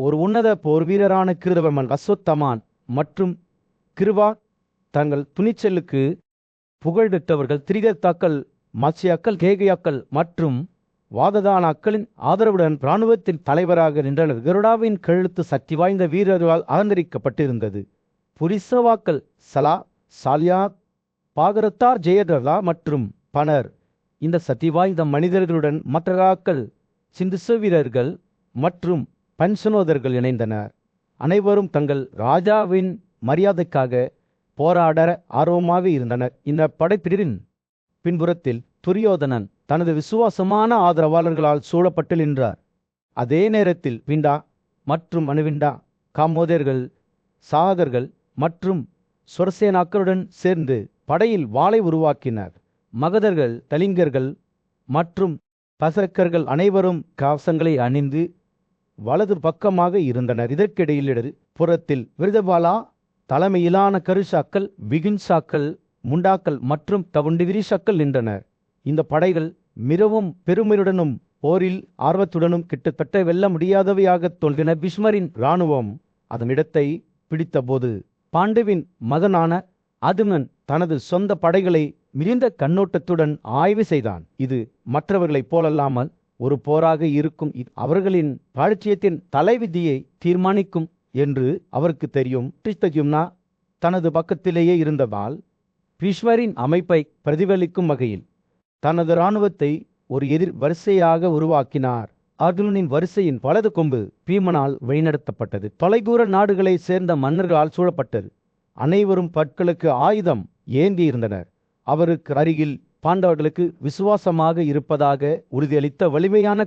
ஒரு உன்னத போர் வீரரான கிருதவர்மன் அஸ்வத்தமான் மற்றும் கிருபா தங்கள் துணிச்சலுக்கு புகழ்பெற்றவர்கள். திரிகர்த்தாக்கள், மத்ஸ்யாக்கள், கேகயாக்கள் மற்றும் வாததானாக்களின் ஆதரவுடன் இராணுவத்தின் தலைவராக நின்றனர். கருடாவின் கழுத்து சக்தி வாய்ந்த வீரர்களால் அலங்கரிக்கப்பட்டிருந்தது. புரிசவாக்கள் சலா, சாலியா, பாகரத்தார், ஜெயதலா மற்றும் பனர் இந்த சக்தி வாய்ந்த மனிதர்களுடன் மற்றராக்கள், சிந்துச வீரர்கள் மற்றும் பன்சனோதர்கள் இணைந்தனர். அனைவரும் தங்கள் ராஜாவின் மரியாதைக்காக போராட ஆர்வமாக இருந்தனர். இந்த படைப்பிரிவின் பின்புறத்தில் துரியோதனன் தனது விசுவாசமான ஆதரவாளர்களால் சூழப்பட்டு நின்றார். அதே நேரத்தில் விண்டா மற்றும் அணுவிண்டா, காமோதர்கள், சாகர்கள் மற்றும் சொரசேனாக்களுடன் சேர்ந்து படையில் வாளை உருவாக்கினர். மகதர்கள், தலிங்கர்கள் மற்றும் பசக்கர்கள் அனைவரும் கவசங்களை அணிந்து வலது பக்கமாக இருந்தனர். இதற்கிடையில் இடது புறத்தில் விருதபாலா தலைமையிலான கருஷாக்கள், விகின்சாக்கள், முண்டாக்கள் மற்றும் தவுண்டிவிரிஷாக்கள் நின்றனர். இந்த படைகள் மிகவும் பெருமையுடனும் போரில் ஆர்வத்துடனும் கிட்டத்தட்ட வெல்ல முடியாதவையாக தோன்றின. பீஷ்மரின் இராணுவம் அதன் இடத்தை பிடித்தபோது பாண்டுவின் மகனான அதுமன் தனது சொந்த படைகளை மிகுந்த கண்ணோட்டத்துடன் ஆய்வு செய்தான். இது மற்றவர்களைப் போலல்லாமல் ஒரு போராக இருக்கும், அவர்களின் பாழ்ச்சியத்தின் தலைவிதியை தீர்மானிக்கும் என்று அவருக்கு தெரியும். கிருஷ்ணஜும்னா தனது பக்கத்திலேயே இருந்ததால் பீஷ்மரின் அமைப்பை பிரதிபலிக்கும் வகையில் தனது இராணுவத்தை ஒரு எதிர் வரிசையாக உருவாக்கினார். அர்ஜுனனின் வரிசையின் வலது கொம்பு பீமனால் வழிநடத்தப்பட்டது. தொலைதூர நாடுகளை சேர்ந்த மன்னர்களால் சூழப்பட்டது. அனைவரும் பற்களுக்கு ஆயுதம் ஏந்தி இருந்தனர். அவருக்கு அருகில் பாண்டவர்களுக்கு விசுவாசமாக இருப்பதாக உறுதியளித்த வலிமையான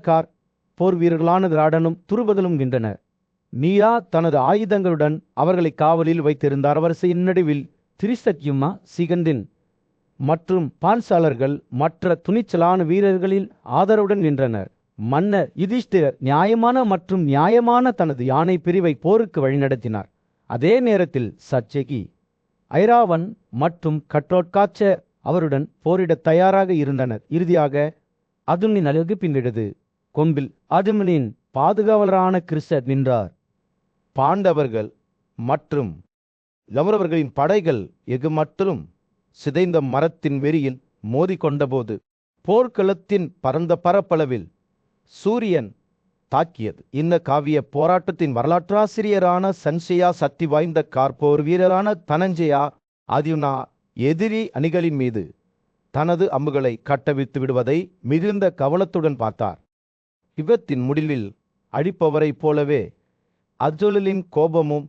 போர் வீரர்களான திராடனும் துருபதலும் நின்றனர். நீரா தனது ஆயுதங்களுடன் அவர்களை காவலில் வைத்திருந்தார். வரிசையின் நடுவில் திரிசத்யுமா, சிகந்தின் மற்றும் பான்சாலர்கள் மற்ற துணிச்சலான வீரர்களின் ஆதரவுடன் நின்றனர். மன்னர் யுதிஷ்டிரர் நியாயமான தனது யானை பிரிவை போருக்கு வழிநடத்தினார். அதே நேரத்தில் சச்சகி, ஐராவன் மற்றும் கட்ரோட்காச்சர் அவருடன் போரிட தயாராக இருந்தனர். இறுதியாக அதுமனின் அழகு பின்னிடது கொம்பில் அதுமனின் பாதுகாவலரான கிருஷ்ணர் நின்றார். பாண்டவர்கள் மற்றும் கௌரவர்களின் படைகள் எகுமற்றும் சிதைந்த மரத்தின் வெறியில் மோதிக்கொண்டபோது போர்க்களத்தின் பரந்த பரப்பளவில் சூரியன் தாக்கியது. இந்த காவிய போராட்டத்தின் வரலாற்றாசிரியரான சன்சயா, சக்தி வாய்ந்த போர் வீரரான தனஞ்சயா அர்ஜுனா எதிரி அணிகளின் மீது தனது அம்புகளை கட்டவிழ்த்து விடுவதை மிகுந்த கவனத்துடன் பார்த்தார். யுகத்தின் முடிவில் அழிப்பவரைப் போலவே அர்ஜுனனின் கோபமும்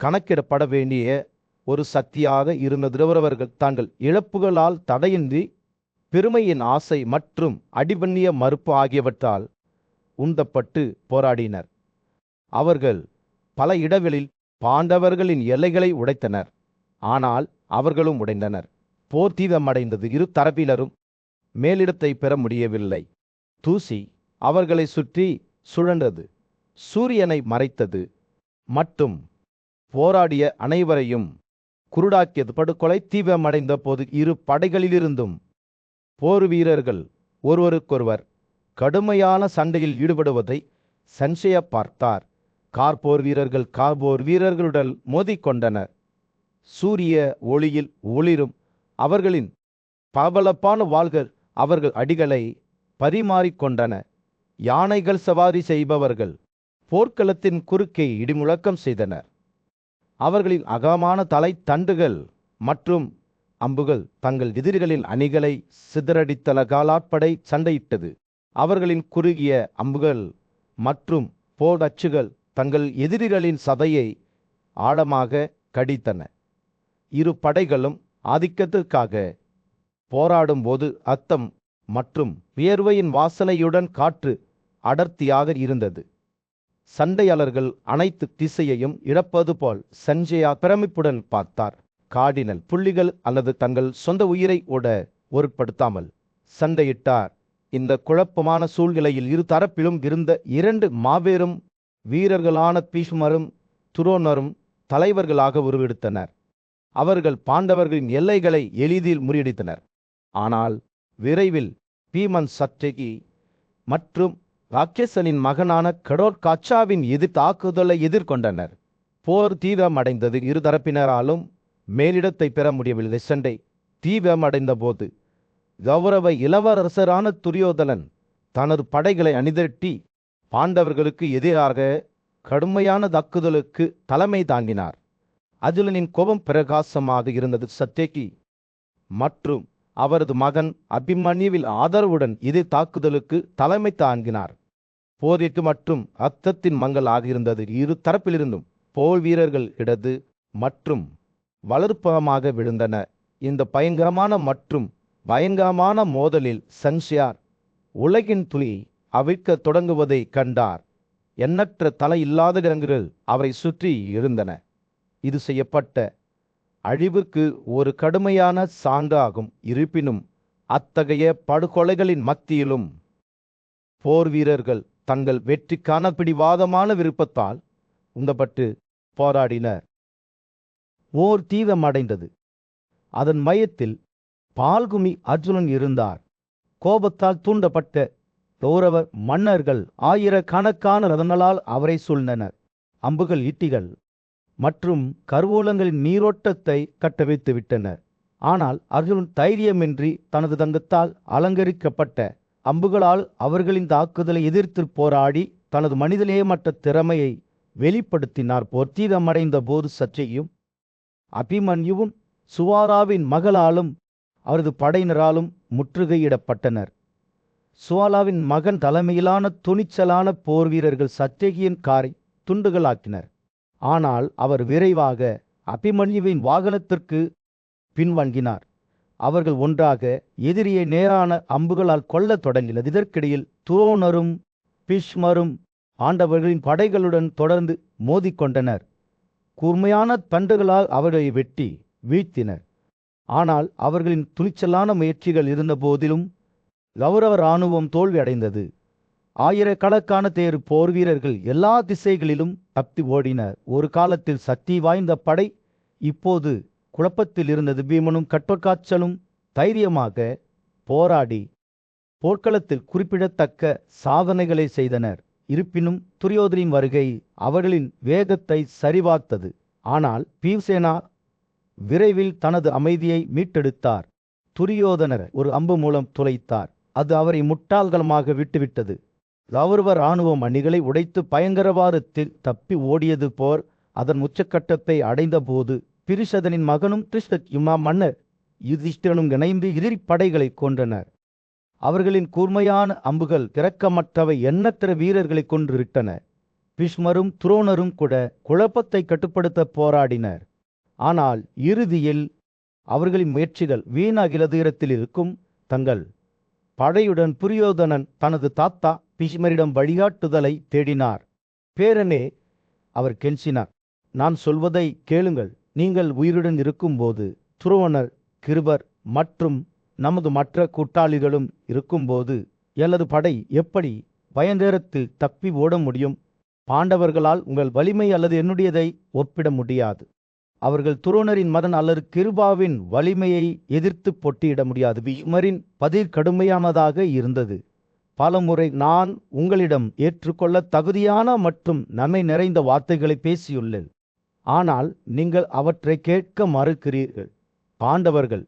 கணக்கிடப்பட வேண்டிய ஒரு சக்தியாக இருந்த கௌரவர்கள் தங்கள் இழப்புகளால் தடையின்றி பெருமையின் ஆசை மற்றும் அடிபண்ணிய மறுப்பு ஆகியவற்றால் உந்தப்பட்டு போராடினர். அவர்கள் பல இடங்களில் பாண்டவர்களின் எல்லைகளை உடைத்தனர். ஆனால் அவர்களும் உடைந்தனர். போர் தீவிரமடைந்தது. இரு தரப்பினரும் மேலிடத்தை பெற முடியவில்லை. தூசி அவர்களை சுற்றி சுழன்றது, சூரியனை மறைத்தது மற்றும் போராடிய அனைவரையும் குருடாக்கியது. படுகொலை தீவிரமடைந்த போது இரு படைகளிலிருந்தும் போர் வீரர்கள் ஒருவருக்கொருவர் கடுமையான சண்டையில் ஈடுபடுவதை சன்சயா பார்த்தார். போர் வீரர்களுடன் மோதிக்கொண்டனர். சூரிய ஒளியில் ஒளிரும் அவர்களின் பளபளப்பான வாள்கள் அவர்கள் அடிகளை பரிமாறிக்கொண்டன. யானைகள் சவாரி செய்பவர்கள் போர்க்களத்தின் குறுக்கே இடிமுழக்கம் செய்தனர். அவர்களின் அகமான தலை தண்டுகள் மற்றும் அம்புகள் தங்கள் எதிரிகளின் அணிகளை சிதறடித்தல. காலாட்படை சண்டையிட்டது. அவர்களின் குறுகிய அம்புகள் மற்றும் போர் அச்சுகள் தங்கள் எதிரிகளின் சதையை ஆழமாக கடித்தன. இரு படைகளும் ஆதிக்கத்திற்காக போராடும் போது அத்தம் மற்றும் வியர்வையின் வாசனையுடன் காற்று அடர்த்தியாக இருந்தது. சண்டையாளர்கள் அனைத்து திசையையும் இழப்பது போல் சஞ்சயா பிரமிப்புடன் பார்த்தார். கார்டினல் புள்ளிகள் அல்லது தங்கள் சொந்த உயிரை ஓட பொருட்படுத்தாமல் சண்டையிட்டார். இந்த குழப்பமான சூழ்நிலையில் இரு தரப்பிலும் இருந்த இரண்டு மாபெரும் வீரர்களான பீஷ்மரும் துரோணரும் தலைவர்களாக உருவெடுத்தனர். அவர்கள் பாண்டவர்களின் எல்லைகளை எளிதில் முறியடித்தனர். ஆனால் விரைவில் பீமன், சத்யகி மற்றும் ராட்சசனின் மகனான கடோர்காச்சாவின் தாக்குதலை எதிர்கொண்டனர். போர் தீவிரமடைந்தது. இருதரப்பினராலும் மேலிடத்தை பெற முடியவில்லை. சண்டை தீவிரமடைந்த போது கௌரவ இளவரசரான துரியோதனன் தனது படைகளை அணிதிரட்டி பாண்டவர்களுக்கு எதிராக கடுமையான தாக்குதலுக்கு தலைமை தாங்கினார். அர்ஜுனனின் கோபம் பிரகாசமாக இருந்தது. சத்யகி மற்றும் அவரது மகன் அபிமன்யுவில் ஆதரவுடன் தாக்குதலுக்கு தலைமை தாங்கினார். போரிட்டு மற்றும் ரத்தத்தின் மங்கள் ஆகியிருந்தது. இரு தரப்பிலிருந்தும் போர் வீரர்கள் இடது மற்றும் வலதுபுறமாக விழுந்தனர். இந்த பயங்கரமான மோதலில் சன்ஷியார் உலகின் துளி அவிழ்க்க தொடங்குவதை கண்டார். எண்ணற்ற தலை இல்லாத கிரகங்கள் அவரை சுற்றி இருந்தன. இது செய்யப்பட்ட அழிவுக்கு ஒரு கடுமையான சான்றாகும். இருப்பினும் அத்தகைய படுகொலைகளின் மத்தியிலும் போர் வீரர்கள் தங்கள் வெற்றிக்கான பிடிவாதமான விருப்பத்தால் உந்தப்பட்டு போராடினர். ஓர் தீவிரமடைந்தது. அதன் மையத்தில் பால்குமி அர்ஜுனன் இருந்தார். கோபத்தால் தூண்டப்பட்ட கௌரவ மன்னர்கள் ஆயிரக்கணக்கான ரதங்களால் அவரை சூழ்ந்தனர். அம்புகள், ஈட்டிகள் மற்றும் கருவூலங்களின் நீரோட்டத்தை கட்டவிழ்த்து விட்டனர். ஆனால் அர்ஜுனன் தைரியமின்றி தனது தங்கத்தால் அலங்கரிக்கப்பட்ட அம்புகளால் அவர்களின் தாக்குதலை எதிர்த்து போராடி தனது மனிதநேயமற்ற திறமையை வெளிப்படுத்தினார். போர் தீவிரமடைந்த போது சற்றையும் அபிமன்யுவும் சுவாராவின் மகளாலும் அவரது படையினராலும் முற்றுகையிடப்பட்டனர். சுவாலாவின் மகன் தலைமையிலான துணிச்சலான போர் வீரர்கள் சத்யகியின் காரை துண்டுகளாக்கினர். ஆனால் அவர் விரைவாக அபிமன்யுவின் வாகனத்திற்கு பின்வாங்கினார். அவர்கள் ஒன்றாக எதிரியை நேரான அம்புகளால் கொல்லத் தொடங்கினர். இதற்கிடையில் துரோணரும் பீஷ்மரும் ஆண்டவர்களின் படைகளுடன் தொடர்ந்து மோதிக்கொண்டனர். கூர்மையான தண்டுகளால் அவர்களை வெட்டி வீழ்த்தினர். ஆனால் அவர்களின் துணிச்சலான முயற்சிகள் இருந்த போதிலும் கௌரவ இராணுவம் தோல்வி அடைந்தது. ஆயிரக்கணக்கான தேர் போர் வீரர்கள் எல்லா திசைகளிலும் தப்பி ஓடினர். ஒரு காலத்தில் சக்தி வாய்ந்த படை இப்போது குழப்பத்தில் இருந்தது. பீமனும் கடோர்காச்சலும் தைரியமாக போராடி போர்க்களத்தில் குறிப்பிடத்தக்க சாதனைகளை செய்தனர். இருப்பினும் துரியோதனின் வருகை அவர்களின் வேகத்தை சரிபார்த்தது. ஆனால் பீம்சேனா விரைவில் தனது அமைதியை மீட்டெடுத்தார். துரியோதனர் ஒரு அம்பு மூலம் துளைத்தார். அது அவரை முட்டாள்களமாக விட்டுவிட்டது. கௌரவ இராணுவம் அணிகளை உடைத்து பயங்கரவாதத்தில் தப்பி ஓடியது போர் அதன் உச்சக்கட்டத்தை அடைந்த போது பிரிஷதனின் மகனும் திருஷ்டத்யும்னா மன்னர் யுதிஷ்டிரனும் இணைந்து எதிரி படைகளை கொன்றனர். அவர்களின் கூர்மையான அம்புகள் இரக்கமற்றவை எண்ணற்ற வீரர்களை கொன்றுவிட்டன. பீஷ்மரும் துரோணரும் கூட குழப்பத்தை கட்டுப்படுத்த போராடினர். ஆனால் இறுதியில் அவர்களின் முயற்சிகள் வீணாகிறது. இடத்தில் இருக்கும் தங்கள் படையுடன் துரியோதனன் தனது தாத்தா பீஷ்மரிடம் வழிகாட்டுதலை தேடினார். பேரனே, அவர் கெஞ்சினார், நான் சொல்வதை கேளுங்கள். நீங்கள் உயிருடன் இருக்கும்போது, துரோணர், கிருபர் மற்றும் நமது மற்ற கூட்டாளிகளும் இருக்கும்போது எனது படை எப்படி பயங்கரத்தில் தப்பி ஓட முடியும்? பாண்டவர்களால் உங்கள் வலிமை அல்லது என்னுடையதை ஒப்பிட முடியாது. அவர்கள் துரோணரின் மகன் அல்லது கிருபாவின் வலிமையை எதிர்த்து போட்டியிட முடியாது. பீஷ்மரின் பதில் கடுமையானதாக இருந்தது. பலமுறை நான் உங்களிடம் ஏற்றுக்கொள்ள தகுதியான மற்றும் நன்மை நிறைந்த வார்த்தைகளை பேசியுள்ளேன். ஆனால் நீங்கள் அவற்றை கேட்க மறுக்கிறீர்கள். பாண்டவர்கள்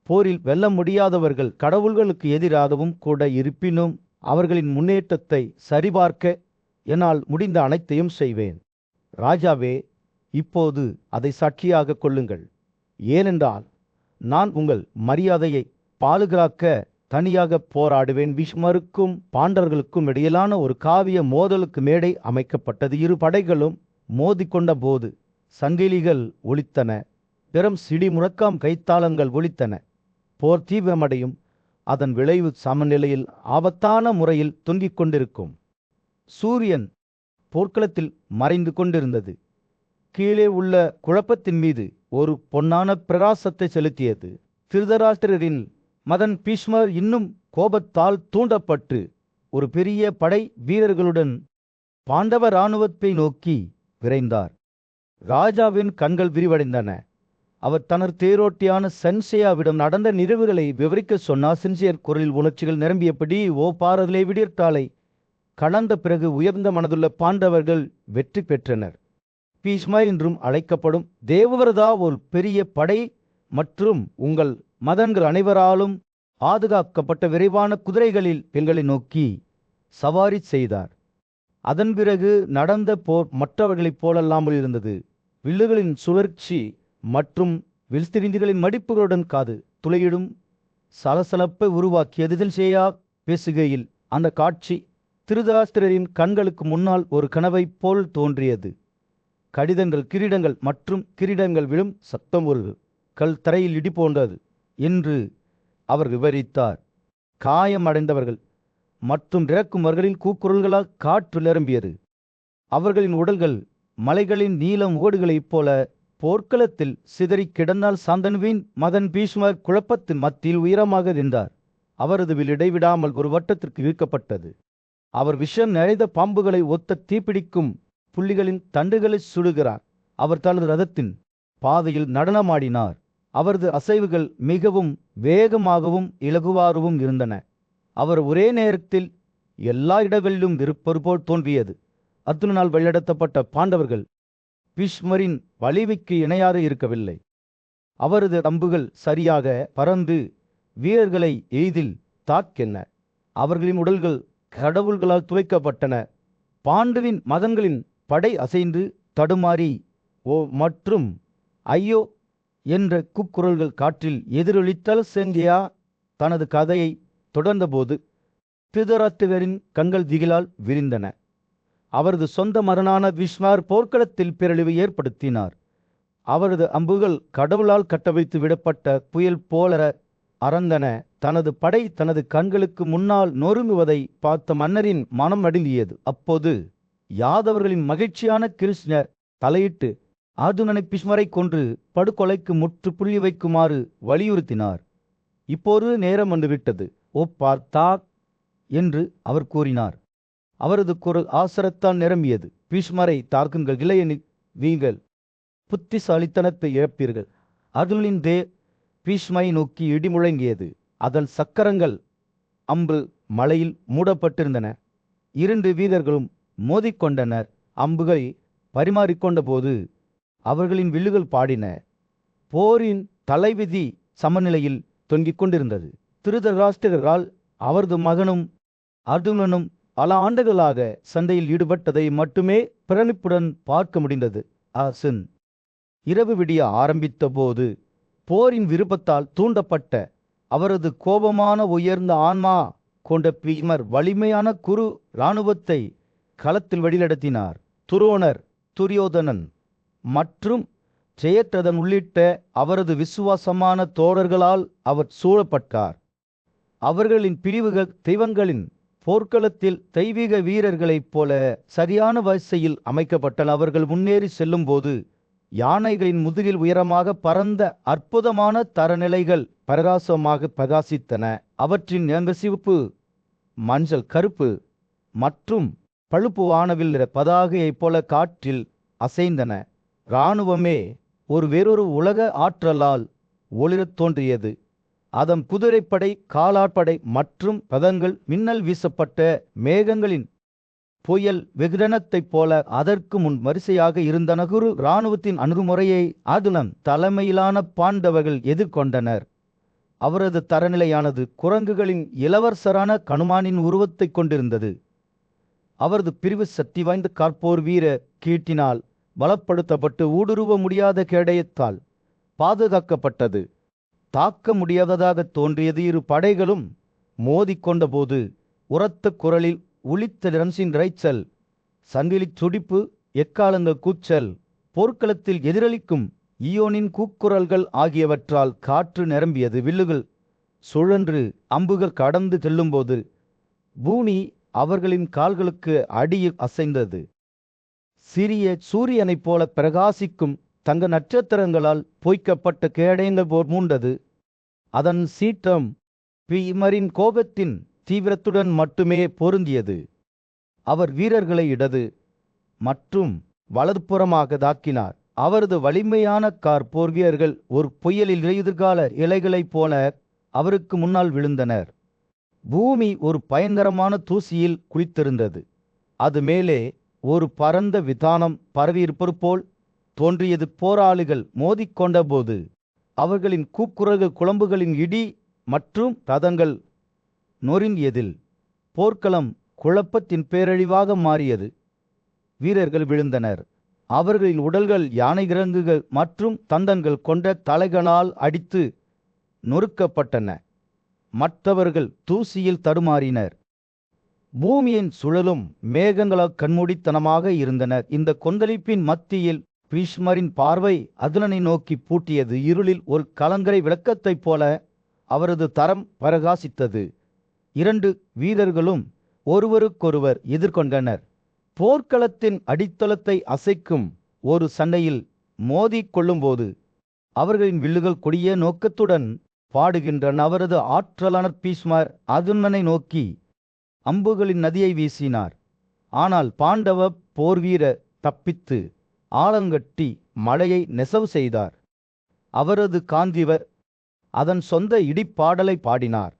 போரில் வெல்ல முடியாதவர்கள், கடவுள்களுக்கு எதிராகவும் கூட. இருப்பினும் அவர்களின் முன்னேற்றத்தை சரிபார்க்க என்னால் முடிந்த அனைத்தையும் செய்வேன். ராஜாவே, இப்போது அதை சாட்சியாக கொள்ளுங்கள். ஏனென்றால் நான் உங்கள் மரியாதையை பாதுகாக்க தனியாக போராடுவேன். பீஷ்மருக்கும் பாண்டவர்களுக்கும் இடையிலான ஒரு காவிய மோதலுக்கு மேடை அமைக்கப்பட்டது. இரு படைகளும் மோதிக்கொண்ட போது சங்கிலிகள் ஒலித்தன. பெரும் சிடி முழக்கம் கைத்தாளங்கள் ஒலித்தன. போர் தீவிரமடையும். அதன் விளைவு சமநிலையில் ஆபத்தான முறையில் தொங்கிக் கொண்டிருக்கும். சூரியன் போர்க்களத்தில் மறைந்து கொண்டிருந்தது. கீழே உள்ள குழப்பத்தின் மீது ஒரு பொன்னான பிரகாசத்தை செலுத்தியது. திருதராஷ்டிரரின் மகன் பீஷ்மர் இன்னும் கோபத்தால் தூண்டப்பட்டு ஒரு பெரிய படை வீரர்களுடன் பாண்டவ இராணுவத்தை நோக்கி விரைந்தார். ராஜாவின் கண்கள் விரிவடைந்தன. அவர் தனது தேரோட்டியான சன்சேயாவிடம் நடந்த நிகழ்வுகளை விவரிக்க சொன்னார். சின்சியர் குரலில் உணர்ச்சிகள் நிரம்பியபடி, ஓ பாரதிலே விடியற்காலை கடந்த பிறகு உயர்ந்த மனதுள்ள பாண்டவர்கள் வெற்றி பெற்றனர். பீஷ்மர் என்றும் அழைக்கப்படும் தேவவிரதா ஒரு பெரிய படை மற்றும் உங்கள் மதன்கள் அனைவராலும் பாதுகாக்கப்பட்ட விரைவான குதிரைகளில் எங்களை நோக்கி சவாரி செய்தார். அதன் பிறகு நடந்த போர் மற்றவர்களைப் போலல்லாமல் இருந்தது. வில்லுகளின் சுழற்சி மற்றும் வில்திரிந்துகளின் மடிப்புகளுடன் காது துளையிடும் சலசலப்பை உருவாக்கியது. தில்ஷேயா பேசுகையில் அந்த காட்சி திருதராஷ்டிரரின் கண்களுக்கு முன்னால் ஒரு கனவைப் போல் தோன்றியது. கடிதங்கள், கிரீடங்கள் மற்றும் கிரீடங்கள் விழும் சத்தம் ஒரு கல் தரையில் இடி போன்றது என்று அவர் விவரித்தார். காயமடைந்தவர்கள் மற்றும் இறக்குமர்களின் கூக்குரல்களால் காற்று நிரம்பியது. அவர்களின் உடல்கள் மலைகளின் நீளம் ஓடுகளைப் போல போர்க்களத்தில் சிதறி கிடந்தால் சாந்தனுவின் மதன் பீஷ்மர் குழப்பத்தின் மத்தியில் உயரமாக நின்றார். அவரது வில் இடைவிடாமல் ஒரு வட்டத்திற்கு இழுக்கப்பட்டது. அவர் விஷம் நிறைந்த பாம்புகளை ஒத்த தீப்பிடிக்கும் புள்ளிகளின் தண்டுகளை சுடுகிறார். அவர் தனது ரதத்தின் பாதையில் நடனமாடினார். அவரது அசைவுகள் மிகவும் வேகமாகவும் இலகுவாகவும் இருந்தன. அவர் ஒரே நேரத்தில் எல்லா இடங்களிலும் இருப்பது போல் தோன்றியது. அர்ஜுனனால் வழிநடத்தப்பட்ட பாண்டவர்கள் பீஷ்மரின் வலிமைக்கு இணையாக இருக்கவில்லை. அவரது அம்புகள் சரியாக பறந்து வீரர்களை எய்தில் தாக்கின. அவர்களின் உடல்கள் கடவுள்களால் துளைக்கப்பட்டன. பாண்டுவின் மதன்களின் படை அசைந்து தடுமாறி ஓ மற்றும் ஐயோ என்ற கூக்குரல்கள் காற்றில் எதிரொலித்தல். செங்கியா தனது கதையை தொடர்ந்தபோது திருதராஷ்டிரரின் கண்கள் திகிலால் விரிந்தன. அவரது சொந்த மகனான பீஷ்மர் போர்க்களத்தில் பேரழிவை ஏற்படுத்தினார். அவரது அம்புகள் கடவுளால் கட்டவைத்து விடப்பட்ட புயல் போல அறந்தன. தனது படை தனது கண்களுக்கு முன்னால் நொறுங்குவதை பார்த்த மன்னரின் மனம் நடுங்கியது. அப்போது யாதவர்களின் மகிழ்ச்சியான கிருஷ்ணர் தலையிட்டு அர்ஜுனனை பீஷ்மரை கொன்று படுகொலைக்கு முற்றுப்புள்ளி வைக்குமாறு வலியுறுத்தினார். இப்போது நேரம் வந்துவிட்டது, ஓ பார்த்தா என்று அவர் கூறினார். அவரது குரல் ஆசரத்தால் நிரம்பியது. பீஷ்மரை தாக்குங்கள், இல்லையெனில் நீங்கள் புத்திசாலித்தனத்தை இழப்பீர்கள். அர்ஜுனனின் பீஷ்மை நோக்கி இடி முழங்கியது. அதன் சக்கரங்கள் அம்பு மலையில் மூடப்பட்டிருந்தன. 2 வீரர்களும் மோதிக்கொண்டனர். அம்புகளை பரிமாறிக்கொண்ட போது அவர்களின் வில்லுகள் பாடின. போரின் தலைவிதி சமநிலையில் தொங்கிக் கொண்டிருந்தது. திருதராஷ்டிரரால் அவரது மகனும் அர்ஜுனனும் பல ஆண்டுகளாக சண்டையில் ஈடுபட்டதை மட்டுமே பிரமிப்புடன் பார்க்க முடிந்தது. அசன் இரவு விடிய ஆரம்பித்த போது போரின் விருப்பத்தால் தூண்டப்பட்ட அவரது கோபமான உயர்ந்த ஆன்மா கொண்ட பீஷ்மர் வலிமையான குரு இராணுவத்தை களத்தில் வழிநடத்தினார். துரோணர், துரியோதனன் மற்றும் ஜெயத்ரதன் உள்ளிட்ட அவரது விசுவாசமான தோழர்களால் அவர் சூழப்பட்டார். அவர்களின் பிரிவுகள் தெய்வங்களின் போர்க்களத்தில் தெய்வீக வீரர்களைப் போல சரியான வரிசையில் அமைக்கப்பட்டன. அவர்கள் முன்னேறி செல்லும் போது யானைகளின் முதுகில் உயரமாக பறந்த அற்புதமான தரநிலைகள் பிரகாசமாக பிரகாசித்தன. அவற்றின் நிறங்கள் சிவப்பு, மஞ்சள், கருப்பு மற்றும் பழுப்பு வானவில் பதாகையைப் போல காற்றில் அசைந்தன. இராணுவமே வேறொரு உலக ஆற்றலால் ஒளிரத் தோன்றியது. அதன் குதிரைப்படை, காலாட்படை மற்றும் பதங்கள் மின்னல் வீசப்பட்ட மேகங்களின் புயல் வெகுடனத்தைப் போல அதற்கு முன் வரிசையாக இருந்தன. குரு இராணுவத்தின் அணுகுமுறையை அர்ஜுனன் தலைமையிலான பாண்டவர்கள் எதிர்கொண்டனர். அவரது தரநிலையானது குரங்குகளின் இளவரசரான கனுமானின் உருவத்தை கொண்டிருந்தது. அவரது பிரிவு சக்தி வாய்ந்த கார்போர் வீர கீட்டினால் பலப்படுத்தப்பட்டு ஊடுருவ முடியாத கேடயத்தால் பாதுகாக்கப்பட்டது. தாக்க முடியாததாக தோன்றியது. 2 படைகளும் மோதிக்கொண்ட போது உரத்த குரலில் உளித்த ரன்சின் இரைச்சல், சங்கிலி துடிப்பு, எக்காலங்கள் கூச்சல், போர்க்களத்தில் எதிரொலிக்கும் ஈயோனின் கூக்குரல்கள் ஆகியவற்றால் காற்று நிரம்பியது. வில்லுகள் சுழன்று அம்புகள் கடந்து செல்லும்போது பூமி அவர்களின் கால்களுக்கு அடியில் அசைந்தது. சிறிய சூரியனைப் போல பிரகாசிக்கும் தங்க நட்சத்திரங்களால் பொய்க்கப்பட்ட கேடயங்கள் போர் மூண்டது. அதன் சீற்றம் பீஷ்மரின் கோபத்தின் தீவிரத்துடன் மட்டுமே பொருந்தியது. அவர் வீரர்களை இடது மற்றும் வலதுபுறமாக தாக்கினார். அவரது வலிமையான போர் வீரர்கள் ஒரு புயலில் எதிர்கால இலைகளைப் போல அவருக்கு முன்னால் விழுந்தனர். பூமி ஒரு பயங்கரமான தூசியில் குளித்திருந்தது. அது மேலே ஒரு பரந்த விதானம் பரவியிருப்பது போல் தோன்றியது. போராளிகள் மோதிக்கொண்டபோது அவர்களின் கூக்குரல்கள், குளம்புகளின் இடி மற்றும் ரதங்கள் நொறுங்கியதில் போர்க்களம் குழப்பத்தின் பேரழிவாக மாறியது. வீரர்கள் விழுந்தனர். அவர்களின் உடல்கள் யானை இறங்குகள் மற்றும் தந்தங்கள் கொண்ட தலைகளால் அடித்து நொறுக்கப்பட்டன. மற்றவர்கள் தூசியில் தடுமாறினர். பூமியின் சுழலும் மேகங்களால் கண்மூடித்தனமாக இருந்தனர். இந்த கொந்தளிப்பின் மத்தியில் பீஷ்மரின் பார்வை அதுலனை நோக்கி பூட்டியது. இருளில் ஒரு கலங்கரை விளக்கத்தைப் போல அவரது தரம் பிரகாசித்தது. 2 வீரர்களும் ஒருவருக்கொருவர் எதிர்கொண்டனர். போர்க்களத்தின் அடித்தளத்தை அசைக்கும் ஒரு சண்டையில் மோதிக் கொள்ளும்போது அவர்களின் வில்லுகள் கொடிய நோக்கத்துடன் பாடுகின்றன. அவரது ஆற்றலான பீஷ்மர் அதுலனை நோக்கி அம்புகளின் நதியை வீசினார். ஆனால் பாண்டவ போர்வீரர் தப்பித்து ஆலங்கட்டி மலையை நெசவு செய்தார். அவரது காந்திவர் அதன் சொந்த இடிப்பாடலை பாடினார்.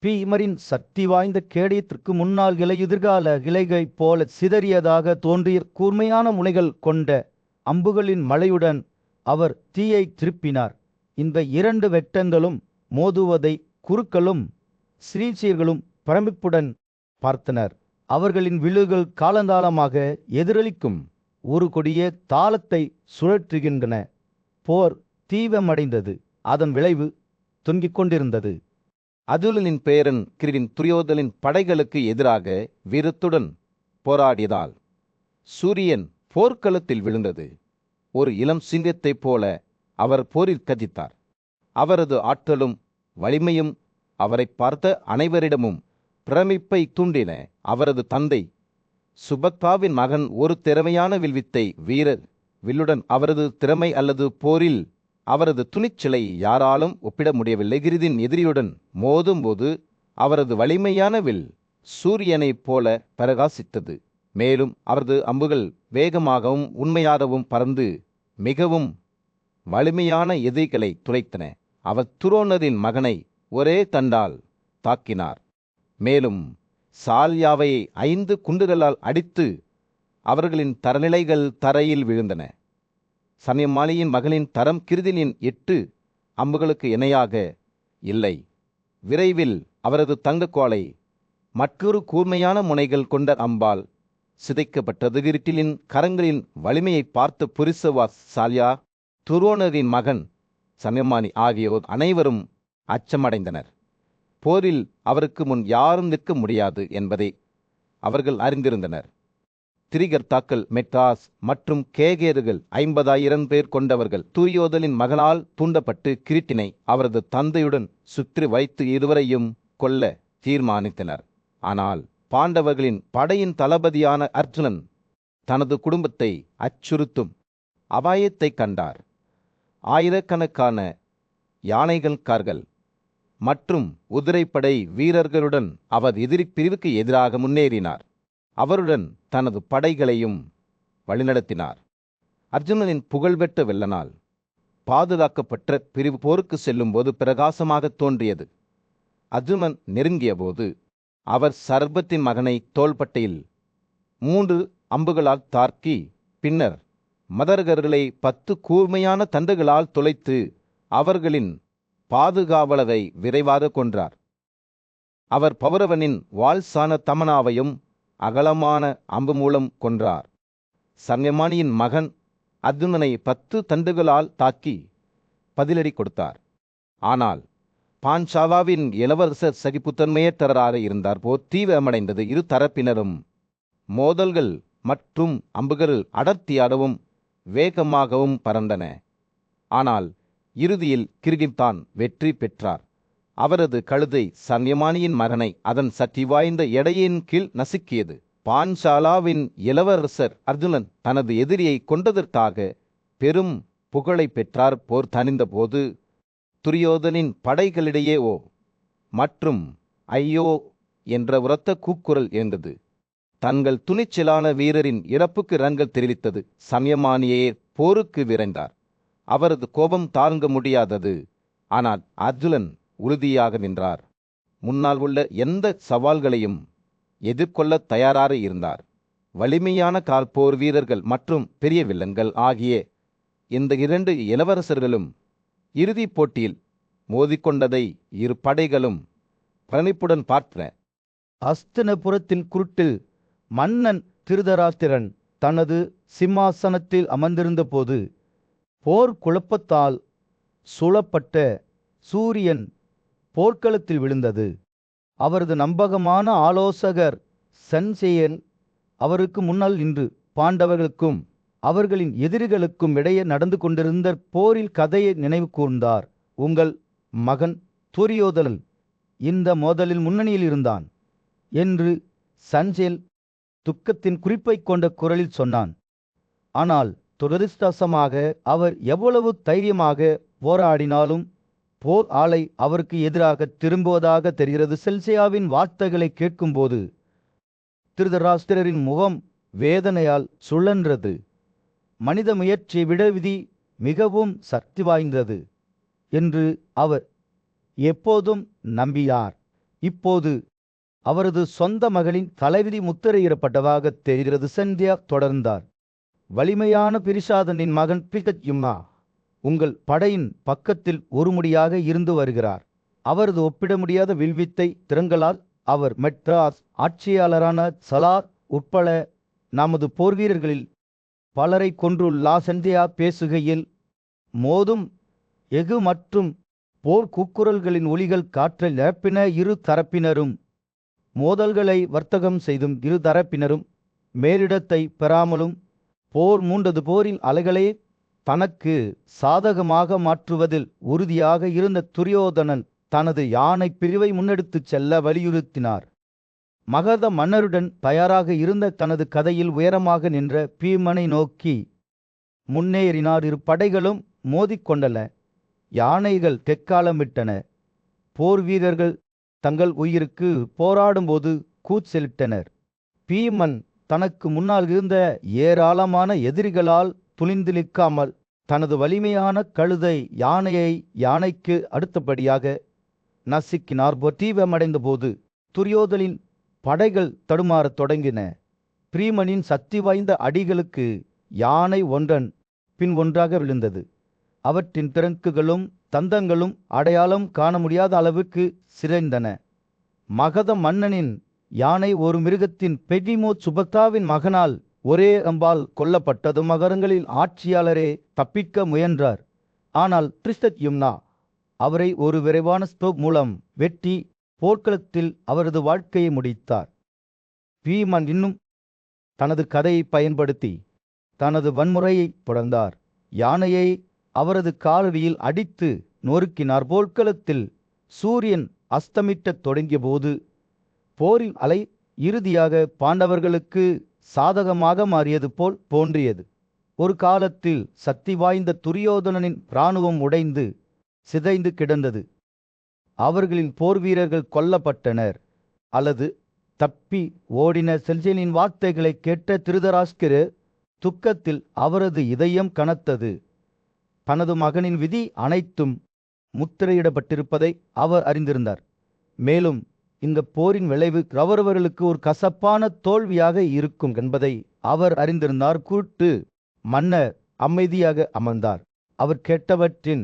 பீமரின் சக்தி வாய்ந்த கேடயத்திற்கு முன்னால் எதிர்கால இலைகை போல சிதறியதாக தோன்றிய கூர்மையான முனைகள் கொண்ட அம்புகளின் மழையுடன் அவர் தீயை திருப்பினார். இந்த 2 வெட்டங்களும் மோதுவதை குருக்களும் ஸ்ரீசீர்களும் பிரமிப்புடன் பார்த்தனர். அவர்களின் வில்லுகள் காலந்தாளமாக எதிரொலிக்கும் ஒரு கொடிய தாளத்தை சுழற்றுகின்றன. போர் தீவிரமடைந்தது. அதன் விளைவு தொங்கிக் கொண்டிருந்தது. அதுலனின் பேரன் கிரீடின் துரியோதனின் படைகளுக்கு எதிராக வீரத்துடன் போராடியதால் சூரியன் போர்க்களத்தில் விழுந்தது. ஒரு இளம் சிங்கத்தைப் போல அவர் போரில் கதித்தார். அவரது ஆற்றலும் வலிமையும் அவரை பார்த்த அனைவரிடமும் பிரமிப்பை தூண்டின. அவரது தந்தை சுபத்ராவின் மகன் ஒரு திறமையான வில்வித்தை வீரர். வில்லுடன் அவரது திறமை அல்லது போரில் அவரது துணிச்சலை யாராலும் ஒப்பிட முடியவில்லை. கிரீடின் எதிரியுடன் மோதும்போது அவரது வலிமையான வில் சூரியனைப் போல பிரகாசித்தது. மேலும் அவரது அம்புகள் வேகமாகவும் உண்மையாகவும் பறந்து மிகவும் வலிமையான எதிரிகளை துளைத்தன. அவர் துரோணரின் மகனை ஒரே தண்டால் தாக்கினார். மேலும் சால்யாவை 5 குண்டுகளால் அடித்து அவர்களின் தரநிலைகள் தரையில் விழுந்தன. சன்யமாலியின் மகளின் தரம் கிருதினின் 8 அம்புகளுக்கு இணையாக இல்லை. விரைவில் அவரது தங்கக்கோலை மற்றொரு கூர்மையான முனைகள் கொண்ட அம்பால் சிதைக்கப்பட்டது. கிரீட்டிலின் கரங்களின் வலிமையை பார்த்த புரிசவா, சால்யா, துரோணரின் மகன் சன்யமானி ஆகியோர் அனைவரும் அச்சமடைந்தனர். போரில் அவருக்கு முன் யாரும் நிற்க முடியாது என்பதை அவர்கள் அறிந்திருந்தனர். திரிகர்த்தாக்கள், மெட்ராஸ் மற்றும் கேகேர்கள் 50,000 பேர் கொண்டவர்கள் துரியோதனின் மகனால் தூண்டப்பட்டு கிரீட்டினை அவரது தந்தையுடன் சுற்றி வைத்து இருவரையும் கொல்ல தீர்மானித்தனர். ஆனால் பாண்டவர்களின் படையின் தளபதியான அர்ஜுனன் தனது குடும்பத்தை அச்சுறுத்தும் அபாயத்தை கண்டார். ஆயிரக்கணக்கான யானைகள்கார்கள் மற்றும் குதிரைப்படை வீரர்களுடன் அவர் எதிரி பிரிவுக்கு எதிராக முன்னேறினார். அவருடன் தனது படைகளையும் வழிநடத்தினார். அர்ஜுனனின் புகழ்பெற்ற வெள்ளனால் பாதுகாக்கப்பட்ட பிரிவு போருக்கு செல்லும்போது பிரகாசமாக தோன்றியது. அர்ஜுனன் நெருங்கிய போது அவர் சர்பத்தின் மகனை தோள்பட்டையில் 3 அம்புகளால் தாக்கி பின்னர் மதர்கர்களை 10 கூர்மையான தண்டுகளால் துளைத்து அவர்களின் பாதுகாவலரை விரைவாக கொன்றார். அவர் பௌரவனின் வால்சான தமனாவையும் அகலமான அம்பு மூலம் கொன்றார். சன்யமானியின் மகன் அர்ஜுனனை 10 தண்டுகளால் தாக்கி பதிலடி கொடுத்தார். ஆனால் பாஞ்சாலாவின் இளவரசர் சகிப்புத்தன்மையற்றவராக இருந்தார். போர் தீவிரமடைந்தது. 2 தரப்பினரும் மோதல்கள் மற்றும் அம்புகள் அடர்த்தியாகவும் வேகமாகவும் பறந்தன. ஆனால் இறுதியில் கிர்கித்தான் வெற்றி பெற்றார். அவரது கழுதை சன்யமானியின் மகனை அதன் சக்தி வாய்ந்த எடையின் கீழ் நசுக்கியது. பாஞ்சாலாவின் இளவரசர் அர்ஜுனன் தனது எதிரியை கொண்டதற்காக பெரும் புகழை பெற்றார். போர் தணிந்தபோது துரியோதனின் படைகளிடையே ஓ மற்றும் ஐயோ என்ற உரத்த கூக்குரல் எழுந்தது. தங்கள் துணிச்சலான வீரரின் இறப்புக்கு இரங்கல் தெரிவித்தது. சன்யமானியே போருக்கு விரைந்தார். அவரது கோபம் தாங்க முடியாதது. ஆனால் அர்ஜுனன் உறுதியாக நின்றார். முன்னால் உள்ள எந்த சவால்களையும் எதிர்கொள்ள தயாராக இருந்தார். வலிமையான கால் போர் வீரர்கள் மற்றும் பெரிய வில்லன்கள் ஆகிய இந்த 2 இளவரசர்களும் இறுதிப் போட்டியில் மோதிக்கொண்டதை இரு படைகளும் பிரமிப்புடன் பார்த்தன. அஸ்தினபுரத்தின் குருட்டில் மன்னன் திருதராஷ்டிரன் தனது சிம்மாசனத்தில் அமர்ந்திருந்தபோது போர் குழப்பத்தால் சூழப்பட்ட சூரியன் போர்க்களத்தில் விழுந்தது. அவரது நம்பகமான ஆலோசகர் சன்சேயன் அவருக்கு முன்னால் நின்று பாண்டவர்களுக்கும் அவர்களின் எதிரிகளுக்கும் இடையே நடந்து கொண்டிருந்த போரில் கதையை நினைவு கூர்ந்தார். உங்கள் மகன் துரியோதனன் இந்த மோதலில் முன்னணியில் இருந்தான் என்று சன்சேல் துக்கத்தின் குறிப்பை கொண்ட குரலில் சொன்னான். ஆனால் துரதிர்ஷ்டவசமாக அவர் எவ்வளவு தைரியமாக போராடினாலும் போர் ஆலை அவருக்கு எதிராக திரும்புவதாக தெரிகிறது. செல்சியாவின் வார்த்தைகளை கேட்கும்போது திருதராஷ்டிரரின் முகம் வேதனையால் சுழன்றது. மனித முயற்சியை விட விதி மிகவும் சக்தி வாய்ந்தது என்று அவர் எப்போதும் நம்பினார். இப்போது அவரது சொந்த மகளின் தலைவிதி முத்திரையிடப்பட்டதாக தெரிகிறது. சந்தியா தொடர்ந்தார். வலிமையான பிரிசாதனின் மகன் பிகத்யும்னா உங்கள் படையின் பக்கத்தில் ஒருமுடியாக இருந்து வருகிறார். அவரது ஒப்பிட முடியாத வில்வித்தை திறங்களால் அவர் மெட்ராஸ் ஆட்சியாளரான சலார் உட்பட நமது போர்வீரர்களில் பலரை கொன்றுள்ளார். சந்தியா பேசுகையில் மோதும் எஃகு மற்றும் போர் கூக்குரல்களின் ஒலிகள் காற்றில் நிரப்பின. இரு தரப்பினரும் மோதல்களை வர்த்தகம் செய்தும் இரு தரப்பினரும் மேலிடத்தை பெறாமலும் போர் மூண்டது. போரின் அலைகளை தனக்கு சாதகமாக மாற்றுவதில் உறுதியாக இருந்த துரியோதனன் தனது யானை பிரிவை முன்னெடுத்துச் செல்ல வலியுறுத்தினார். மகத மன்னருடன் தயாராக இருந்த தனது கதையில் உயரமாக நின்ற பீமனை நோக்கி முன்னேறினார். இரு படைகளும் மோதிக்கொண்டன. யானைகள் தெக்காலமிட்டன. போர் வீரர்கள் தங்கள் உயிருக்கு போராடும்போது கூச்சலிட்டனர். பீமன் தனக்கு முன்னால் இருந்த ஏராளமான எதிரிகளால் துணிந்து நிற்காமல் தனது வலிமையான கழுதை யானைக்கு அடுத்தபடியாக நசுக்கினார். தீவிரமடைந்த போது துரியோதனின் படைகள் தடுமாறத் தொடங்கின. பீமனின் சக்தி வாய்ந்த அடிகளுக்கு யானை ஒன்றன் பின் ஒன்றாக விழுந்தது. அவற்றின் திறங்குகளும் தந்தங்களும் அடையாளம் காண முடியாத அளவுக்கு சிதைந்தன. மகத மன்னனின் யானை ஒரு மிருகத்தின் பெடிமோத் சுபக்தாவின் மகனால் ஒரே அம்பால் கொல்லப்பட்டது. மகரங்களின் ஆட்சியாளரே தப்பிக்க முயன்றார். ஆனால் திருஷ்டத்யும்னா அவரை ஒரு விரைவான ஸ்டோக் மூலம் வெட்டி போர்க்களத்தில் அவரது வாழ்க்கையை முடித்தார். பீமன் இன்னும் தனது கதையை பயன்படுத்தி தனது வன்முறையை தொடர்ந்தார். யானையை அவரது காலடியில் அடித்து நொறுக்கினார். போர்க்களத்தில் சூரியன் அஸ்தமிட்டத் தொடங்கிய போது போரின் அலை இறுதியாக பாண்டவர்களுக்கு சாதகமாக மாறியது போல் தோன்றியது. ஒரு காலத்தில் சக்தி வாய்ந்த துரியோதனனின் இராணுவம் உடைந்து சிதைந்து கிடந்தது. அவர்களின் போர் வீரர்கள் கொல்லப்பட்டனர் அல்லது தப்பி ஓடினர். செல்சியனின் வார்த்தைகளை கேட்ட திருதராஷ்டிரர் துக்கத்தில் அவரது இதயம் கனத்தது. தனது மகனின் விதி அனைத்தும் முத்திரையிடப்பட்டிருப்பதை அவர் அறிந்திருந்தார். மேலும் இந்த போரின் விளைவு கௌரவர்களுக்கு ஒரு கசப்பான தோல்வியாக இருக்கும் என்பதை அவர் அறிந்திருந்தார். கூட்டு மன்னர் அமைதியாக அமர்ந்தார். அவர் கேட்டவற்றின்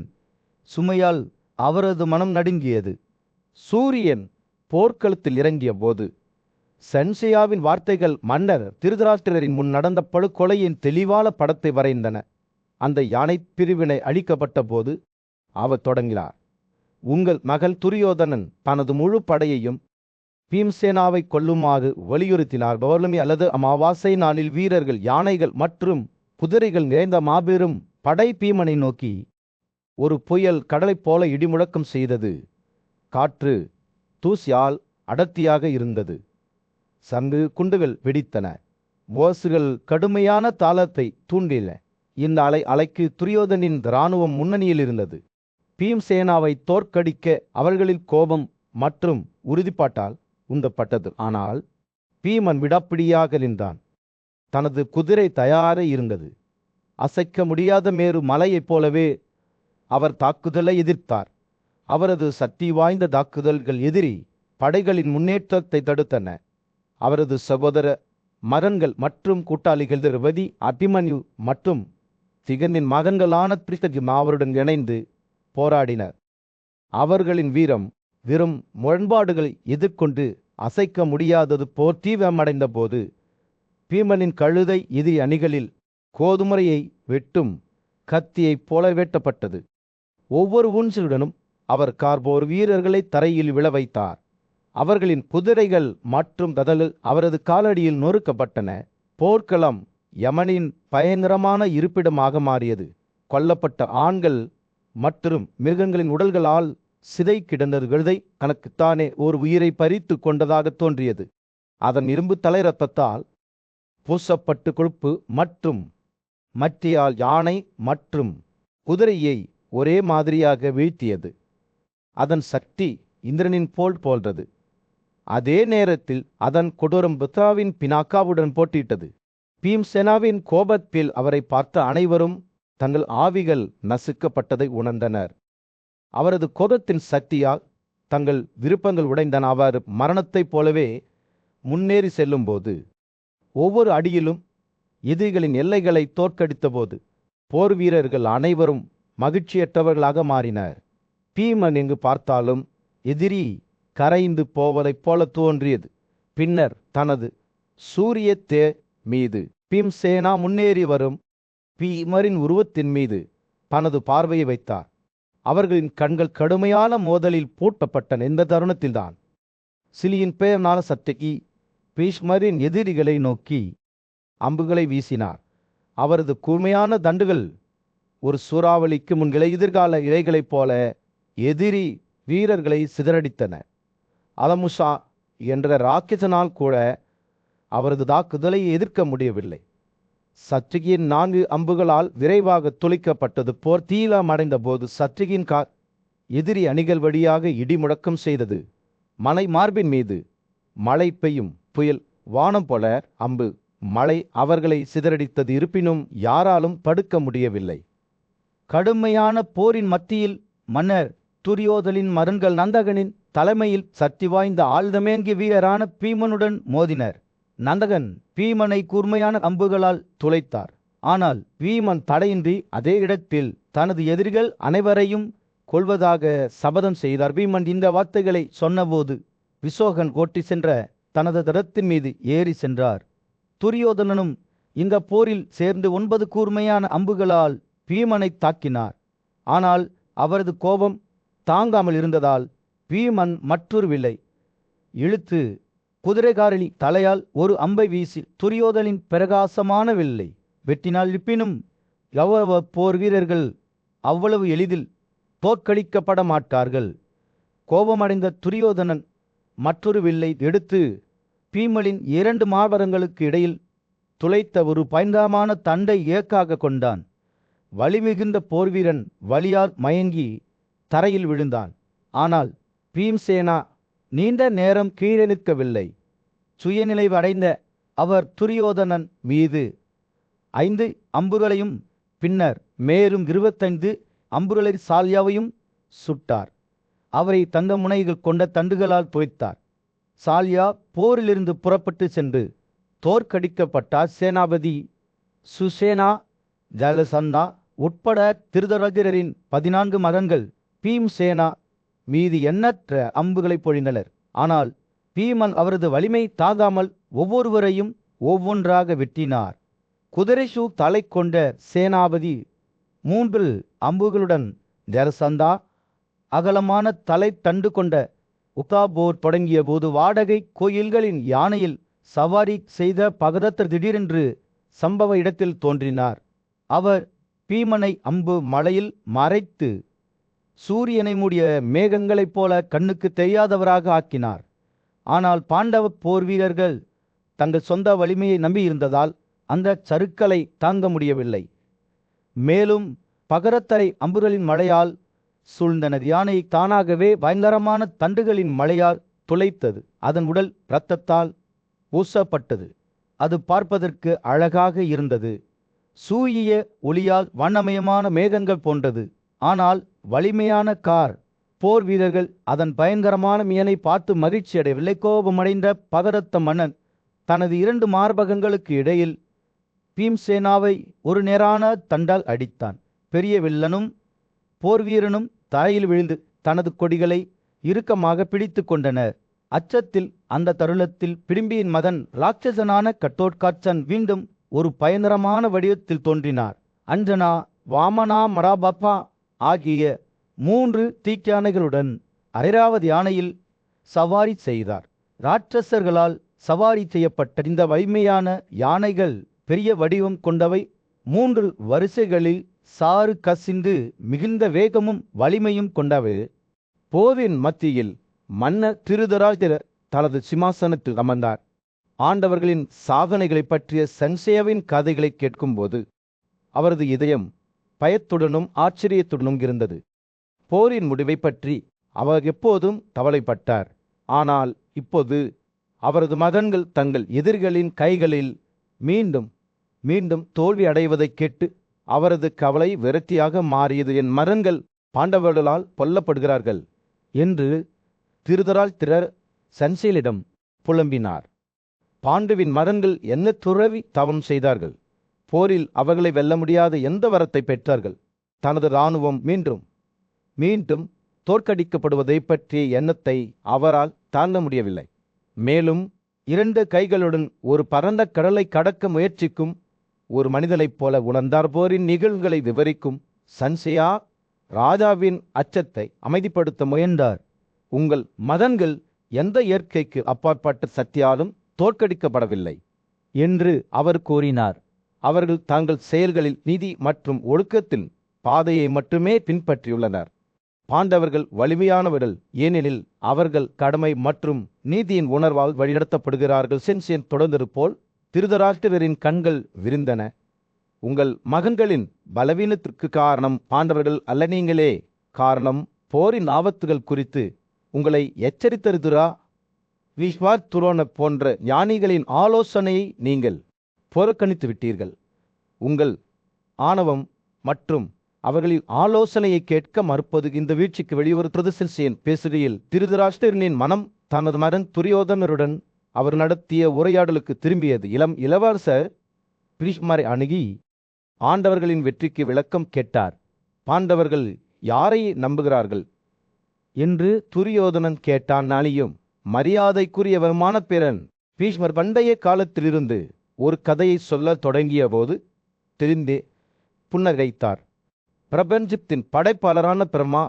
சுமையால் அவரது மனம் நடுங்கியது. சூரியன் போர்க்களத்தில் இறங்கிய போது சன்சேயாவின் வார்த்தைகள் மன்னர் திருதராஷ்டிரரின் முன் நடந்த படுகொலையின் தெளிவான படத்தை வரைந்தன. அந்த யானை பிரிவினை அழிக்கப்பட்ட போது அவர் தொடங்கினார். உங்கள் மகள் துரியோதனன் தனது முழு படையையும் பீம்சேனாவை கொல்லுமாறு வலியுறுத்தினார். பௌர்ணமி அல்லது அமாவாசை நாளில் வீரர்கள், யானைகள் மற்றும் குதிரைகள் நிறைந்த மாபெரும் படை பீமனை நோக்கி ஒரு புயல் கடலைப் போல இடிமுழக்கம் செய்தது. காற்று தூசியால் அடர்த்தியாக இருந்தது. சங்கு குண்டுகள் வெடித்தன. ஓசுகள் கடுமையான தாளத்தை தூண்டின. இந்த அலைக்கு துரியோதனின் இராணுவம் முன்னணியில் இருந்தது. பீம்சேனாவை தோற்கடிக்க அவர்களின் கோபம் மற்றும் உறுதிப்பாட்டால் உந்தப்பட்டது. ஆனால் பீமன் விடாப்பிடியாக நின்றான். தனது குதிரை தயாராக இருந்தது. அசைக்க முடியாத மேரு மலையைப் போலவே அவர் தாக்குதலை எதிர்த்தார். அவரது சக்தி வாய்ந்த தாக்குதல்கள் எதிரி படைகளின் முன்னேற்றத்தை தடுத்தன. அவரது சகோதர மகன்கள் மற்றும் கூட்டாளிகள் திரௌபதி, அபிமன்யு மற்றும் திகனின் மகன்களான பிரித்தகிம் அவருடன் இணைந்து போராடினர். அவர்களின் வீரம் வெறும் முரண்பாடுகளை எதிர்கொண்டு அசைக்க முடியாதது போர் தீவிரமடைந்த போது பீமனின் கழுதை எதிரி அணிகளில் கோதுமரையை வெட்டும் கத்தியைப் போல வெட்டப்பட்டது. ஒவ்வொரு ஊன்றுடனும் அவர் கார்போர் வீரர்களை தரையில் விழ வைத்தார். அவர்களின் குதிரைகள் மற்றும் ததலு அவரது காலடியில் நொறுக்கப்பட்டன. போர்க்களம் யமனின் பயங்கரமான இருப்பிடமாக மாறியது. கொல்லப்பட்ட ஆண்கள் மற்றும் மிருகங்களின் உடல்களால் சிதை கிடந்த கழுதை தனக்குத்தானே ஒரு உயிரை பறித்து கொண்டதாக தோன்றியது. அதன் இரும்பு தலை இரத்தத்தால் பூசப்பட்டு கொழுப்பு மற்றும் மற்றியால் யானை மற்றும் குதிரையை ஒரே மாதிரியாக வீழ்த்தியது. அதன் சக்தி இந்திரனின் போன்றது. அதே நேரத்தில் அதன் கொடூரம் புத்ராவின் பினாக்காவுடன் போட்டியிட்டது. பீம்சேனாவின் கோபத்தில் அவரை பார்த்த அனைவரும் தங்கள் ஆவிகள் நசுக்கப்பட்டதை உணர்ந்தனர். அவரது கோபத்தின் சக்தியால் தங்கள் விருப்பங்கள் உடைந்தன. அவர் மரணத்தைப் போலவே முன்னேறி செல்லும்போது ஒவ்வொரு அடியிலும் எதிரிகளின் எல்லைகளை தோற்கடித்த போது போர் வீரர்கள் அனைவரும் மகிழ்ச்சியற்றவர்களாக மாறினர். பீமன் எங்கு பார்த்தாலும் எதிரி கரைந்து போவதைப் போல தோன்றியது. பின்னர் தனது சூரிய மீது பீம்சேனா முன்னேறி வரும் பீமரின் உருவத்தின் மீது தனது பார்வையை வைத்தார். அவர்களின் கண்கள் கடுமையான மோதலில் பூட்டப்பட்டன. இந்த தருணத்தில்தான் சிலியின் பெயர்னால சத்தகி பீஷ்மரின் எதிரிகளை நோக்கி அம்புகளை வீசினார். அவரது கூர்மையான தண்டுகள் ஒரு சூறாவளிக்கு முன்களை எதிர்கால இலைகளைப் போல எதிரி வீரர்களை சிதறடித்தன. அலமுஷா என்ற ராட்சசனால் கூட அவரது தாக்குதலை எதிர்க்க முடியவில்லை. சத்ருகியின் 4 அம்புகளால் விரைவாக துளைக்கப்பட்டது. போர் தீவிரமடைந்த போது சத்ருகின் எதிரி அணிகள் வழியாக இடி முழக்கம் செய்தது. மலை மார்பின் மீது மழை பெய்யும் புயல் வானம் போல அம்பு மழை அவர்களை சிதறடித்தது. இருப்பினும் யாராலும் தடுக்க முடியவில்லை. கடுமையான போரின் மத்தியில் மன்னர் துரியோதனின் மகன்கள் நந்தகனின் தலைமையில் சக்தி வாய்ந்த ஆயுதமேந்திய வீரரான பீமனுடன் மோதினர். நந்தகன் பீமனை கூர்மையான அம்புகளால் துளைத்தார். ஆனால் பீமன் தடையின்றி அதே இடத்தில் தனது எதிரிகள் அனைவரையும் கொல்வதாக சபதம் செய்தார். பீமன் இந்த வார்த்தைகளை சொன்னபோது விசோகன் ஓட்டி சென்ற தனது ரதத்தின் மீது ஏறி சென்றார். துரியோதனனும் இந்த போரில் சேர்ந்து 9 கூர்மையான அம்புகளால் பீமனை தாக்கினார். ஆனால் அவரது கோபம் தாங்காமல் இருந்ததால் பீமன் மற்றொரு வில்லை இழுத்து குதிரைகாரணி தலையால் ஒரு அம்பை வீசி துரியோதனின் பிரகாசமான வில்லை வெட்டினாள். இருப்பினும் போர் வீரர்கள் அவ்வளவு எளிதில் தோற்கடிக்கப்பட மாட்டார்கள். கோபமடைந்த துரியோதனன் மற்றொரு வில்லை எடுத்து பீமலின் 2 மாபரங்களுக்கு இடையில் துளைத்த ஒரு பயங்கரமான தண்டை ஏக்காக கொண்டான். வலிமிகுந்த போர்வீரன் வலியால் மயங்கி தரையில் விழுந்தான். ஆனால் பீம்சேனா நீண்ட நேரம் கீழே நிற்கவில்லை. சுயநிலைவு அடைந்த அவர் துரியோதனன் மீது 5 அம்புகளையும் பின்னர் மேலும் 25 அம்புகளை சால்யாவையும் சுட்டார். அவரை தங்க முனைகள் கொண்ட தண்டுகளால் துவைத்தார். சால்யா போரிலிருந்து புறப்பட்டு சென்று தோற்கடிக்கப்பட்டார். சேனாபதி சுசேனா ஜலசந்தா உட்பட திருதராஜரின் 14 மகன்கள் பீம்சேனா மீது எண்ணற்ற அம்புகளை பொழிந்தனர். ஆனால் பீமன் அவரது வலிமை தாங்காமல் ஒவ்வொருவரையும் ஒவ்வொன்றாக வெட்டினார். குதிரைசூ தலை கொண்ட சேனாபதி 3 அம்புகளுடன் ஜலசந்தா அகலமான தலை தண்டு கொண்ட உகாபோர் தொடங்கிய போது வாடகை கோயில்களின் யானையில் சவாரி செய்த பகதத்தர் திடீரென்று சம்பவ இடத்தில் தோன்றினார். அவர் பீமனை அம்பு மலையில் மறைத்து சூரியனை மூடிய மேகங்களைப் போல கண்ணுக்கு தெரியாதவராக ஆக்கினார். ஆனால் பாண்டவ போர் வீரர்கள் தங்கள் சொந்த வலிமையை நம்பியிருந்ததால் அந்த சறுக்கலை தாங்க முடியவில்லை. மேலும் பகரத்தரை அம்புகளின் மழையால் சூழ்ந்தனர். யானை தானாகவே பயங்கரமான தண்டுகளின் மழையால் துளைத்தது. அதன் உடல் இரத்தத்தால் ஊசப்பட்டது. அது பார்ப்பதற்கு அழகாக இருந்தது. சூரிய ஒளியால் வண்ணமயமான மேகங்கள் போன்றது. ஆனால் வலிமையான கார் போர் வீரர்கள் அதன் பயங்கரமான மீனை பார்த்து மகிழ்ச்சியடையவில்லை. கோபமடைந்த பதரத்த மன்னன் தனது 2 மார்பகங்களுக்கு இடையில் பீம்சேனாவை ஒரு நேரான தண்டால் அடித்தான். பெரிய வில்லனும் போர் வீரனும் தரையில் விழுந்து தனது கொடிகளை இறுக்கமாக பிடித்து கொண்டனர். அச்சத்தில் அந்த தருணத்தில் பிடிம்பியின் மகன் ராட்சசனான கட்டோட்காச்சன் மீண்டும் ஒரு பயங்கரமான வடிவத்தில் தோன்றினார். அஞ்சனா, வாமனா, மராபப்பா ஆகிய 3 தீக்கியானைகளுடன் ஐராவதி யானையில் சவாரி செய்தார். ராட்சசர்களால் சவாரி செய்யப்பட்ட இந்த வலிமையான யானைகள் பெரிய வடிவம் கொண்டவை. 3 வரிசைகளில் சாறு கசிந்து மிகுந்த வேகமும் வலிமையும் கொண்டவை. போரின் மத்தியில் மன்னர் திருதராஷ்டிரர் தனது சிம்மாசனத்தில் அமர்ந்தார். ஆண்டவர்களின் சாதனைகளை பற்றிய சன்சேயாவின் கதைகளை கேட்கும்போது அவரது இதயம் பயத்துடனும் ஆச்சரியத்துடனும் இருந்தது. போரின் முடிவை பற்றி அவர் எப்போதும் கவலைப்பட்டார். ஆனால் இப்போது அவரது மகன்கள் தங்கள் எதிரிகளின் கைகளில் மீண்டும் மீண்டும் தோல்வி அடைவதைக் கேட்டு அவரது கவலை விரக்தியாக மாறியது. என் மகன்கள் பாண்டவர்களால் கொல்லப்படுகிறார்கள் என்று திருதராஷ்டிரர் சன்சேலிடம் புலம்பினார். பாண்டுவின் மகன்கள் என்ன துறவி தவம் செய்தார்கள்? போரில் அவர்களை வெல்ல முடியாத எந்த வரத்தை பெற்றார்கள்? தனது இராணுவம் மீண்டும் மீண்டும் தோற்கடிக்கப்படுவதை பற்றிய எண்ணத்தை அவரால் தாங்க முடியவில்லை. மேலும் 2 கைகளுடன் ஒரு பரந்த கடலை கடக்க முயற்சிக்கும் ஒரு மனிதனைப் போல உணர்ந்தார். போரின் நிகழ்வுகளை விவரிக்கும் சன்சேயா ராஜாவின் அச்சத்தை அமைதிப்படுத்த முயன்றார். உங்கள் மகன்கள் எந்த இயற்கைக்கு அப்பாற்பட்ட சக்தியாலும் தோற்கடிக்கப்படவில்லை என்று அவர் கூறினார். அவர்கள் தங்கள் செயல்களில் நீதி மற்றும் ஒழுக்கத்தின் பாதையை மட்டுமே பின்பற்றியுள்ளனர். பாண்டவர்கள் வலிமையானவர்கள், ஏனெனில் அவர்கள் கடமை மற்றும் நீதியின் உணர்வால் வழிநடத்தப்படுகிறார்கள். சென்சேன் தொடர்ந்தது போல் திருதராஷ்டிரரின் கண்கள் விரிந்தன. உங்கள் மகன்களின் பலவீனத்திற்கு காரணம் பாண்டவர்கள் அல்ல, நீங்களே காரணம். போரின் ஆபத்துகள் குறித்து உங்களை எச்சரித்தருதுரா விஸ்வாத்துரோன போன்ற ஞானிகளின் ஆலோசனையை நீங்கள் புறக்கணித்து விட்டீர்கள். உங்கள் ஆணவம் மற்றும் அவர்களின் ஆலோசனையை கேட்க மறுப்பது இந்த வீழ்ச்சிக்கு வெளிவருகிறது. சென்சேன் பேசுகையில் திருதராஷ்டிரனின் மனம் தனது மகன் துரியோதனருடன் அவர் நடத்திய உரையாடலுக்கு திரும்பியது. இளவரசர் பீஷ்மரை அணுகி ஆண்டவர்களின் வெற்றிக்கு விளக்கம் கேட்டார். பாண்டவர்கள் யாரை நம்புகிறார்கள் என்று துரியோதனன் கேட்டான். நாளியும் மரியாதைக்குரியவமான பிறன் பீஷ்மர் பண்டைய காலத்திலிருந்து ஒரு கதையை சொல்லத் தொடங்கிய போது தெரிந்தே புன்னகைத்தார். பிரபஞ்சத்தின் படைப்பாளரான பிரம்மா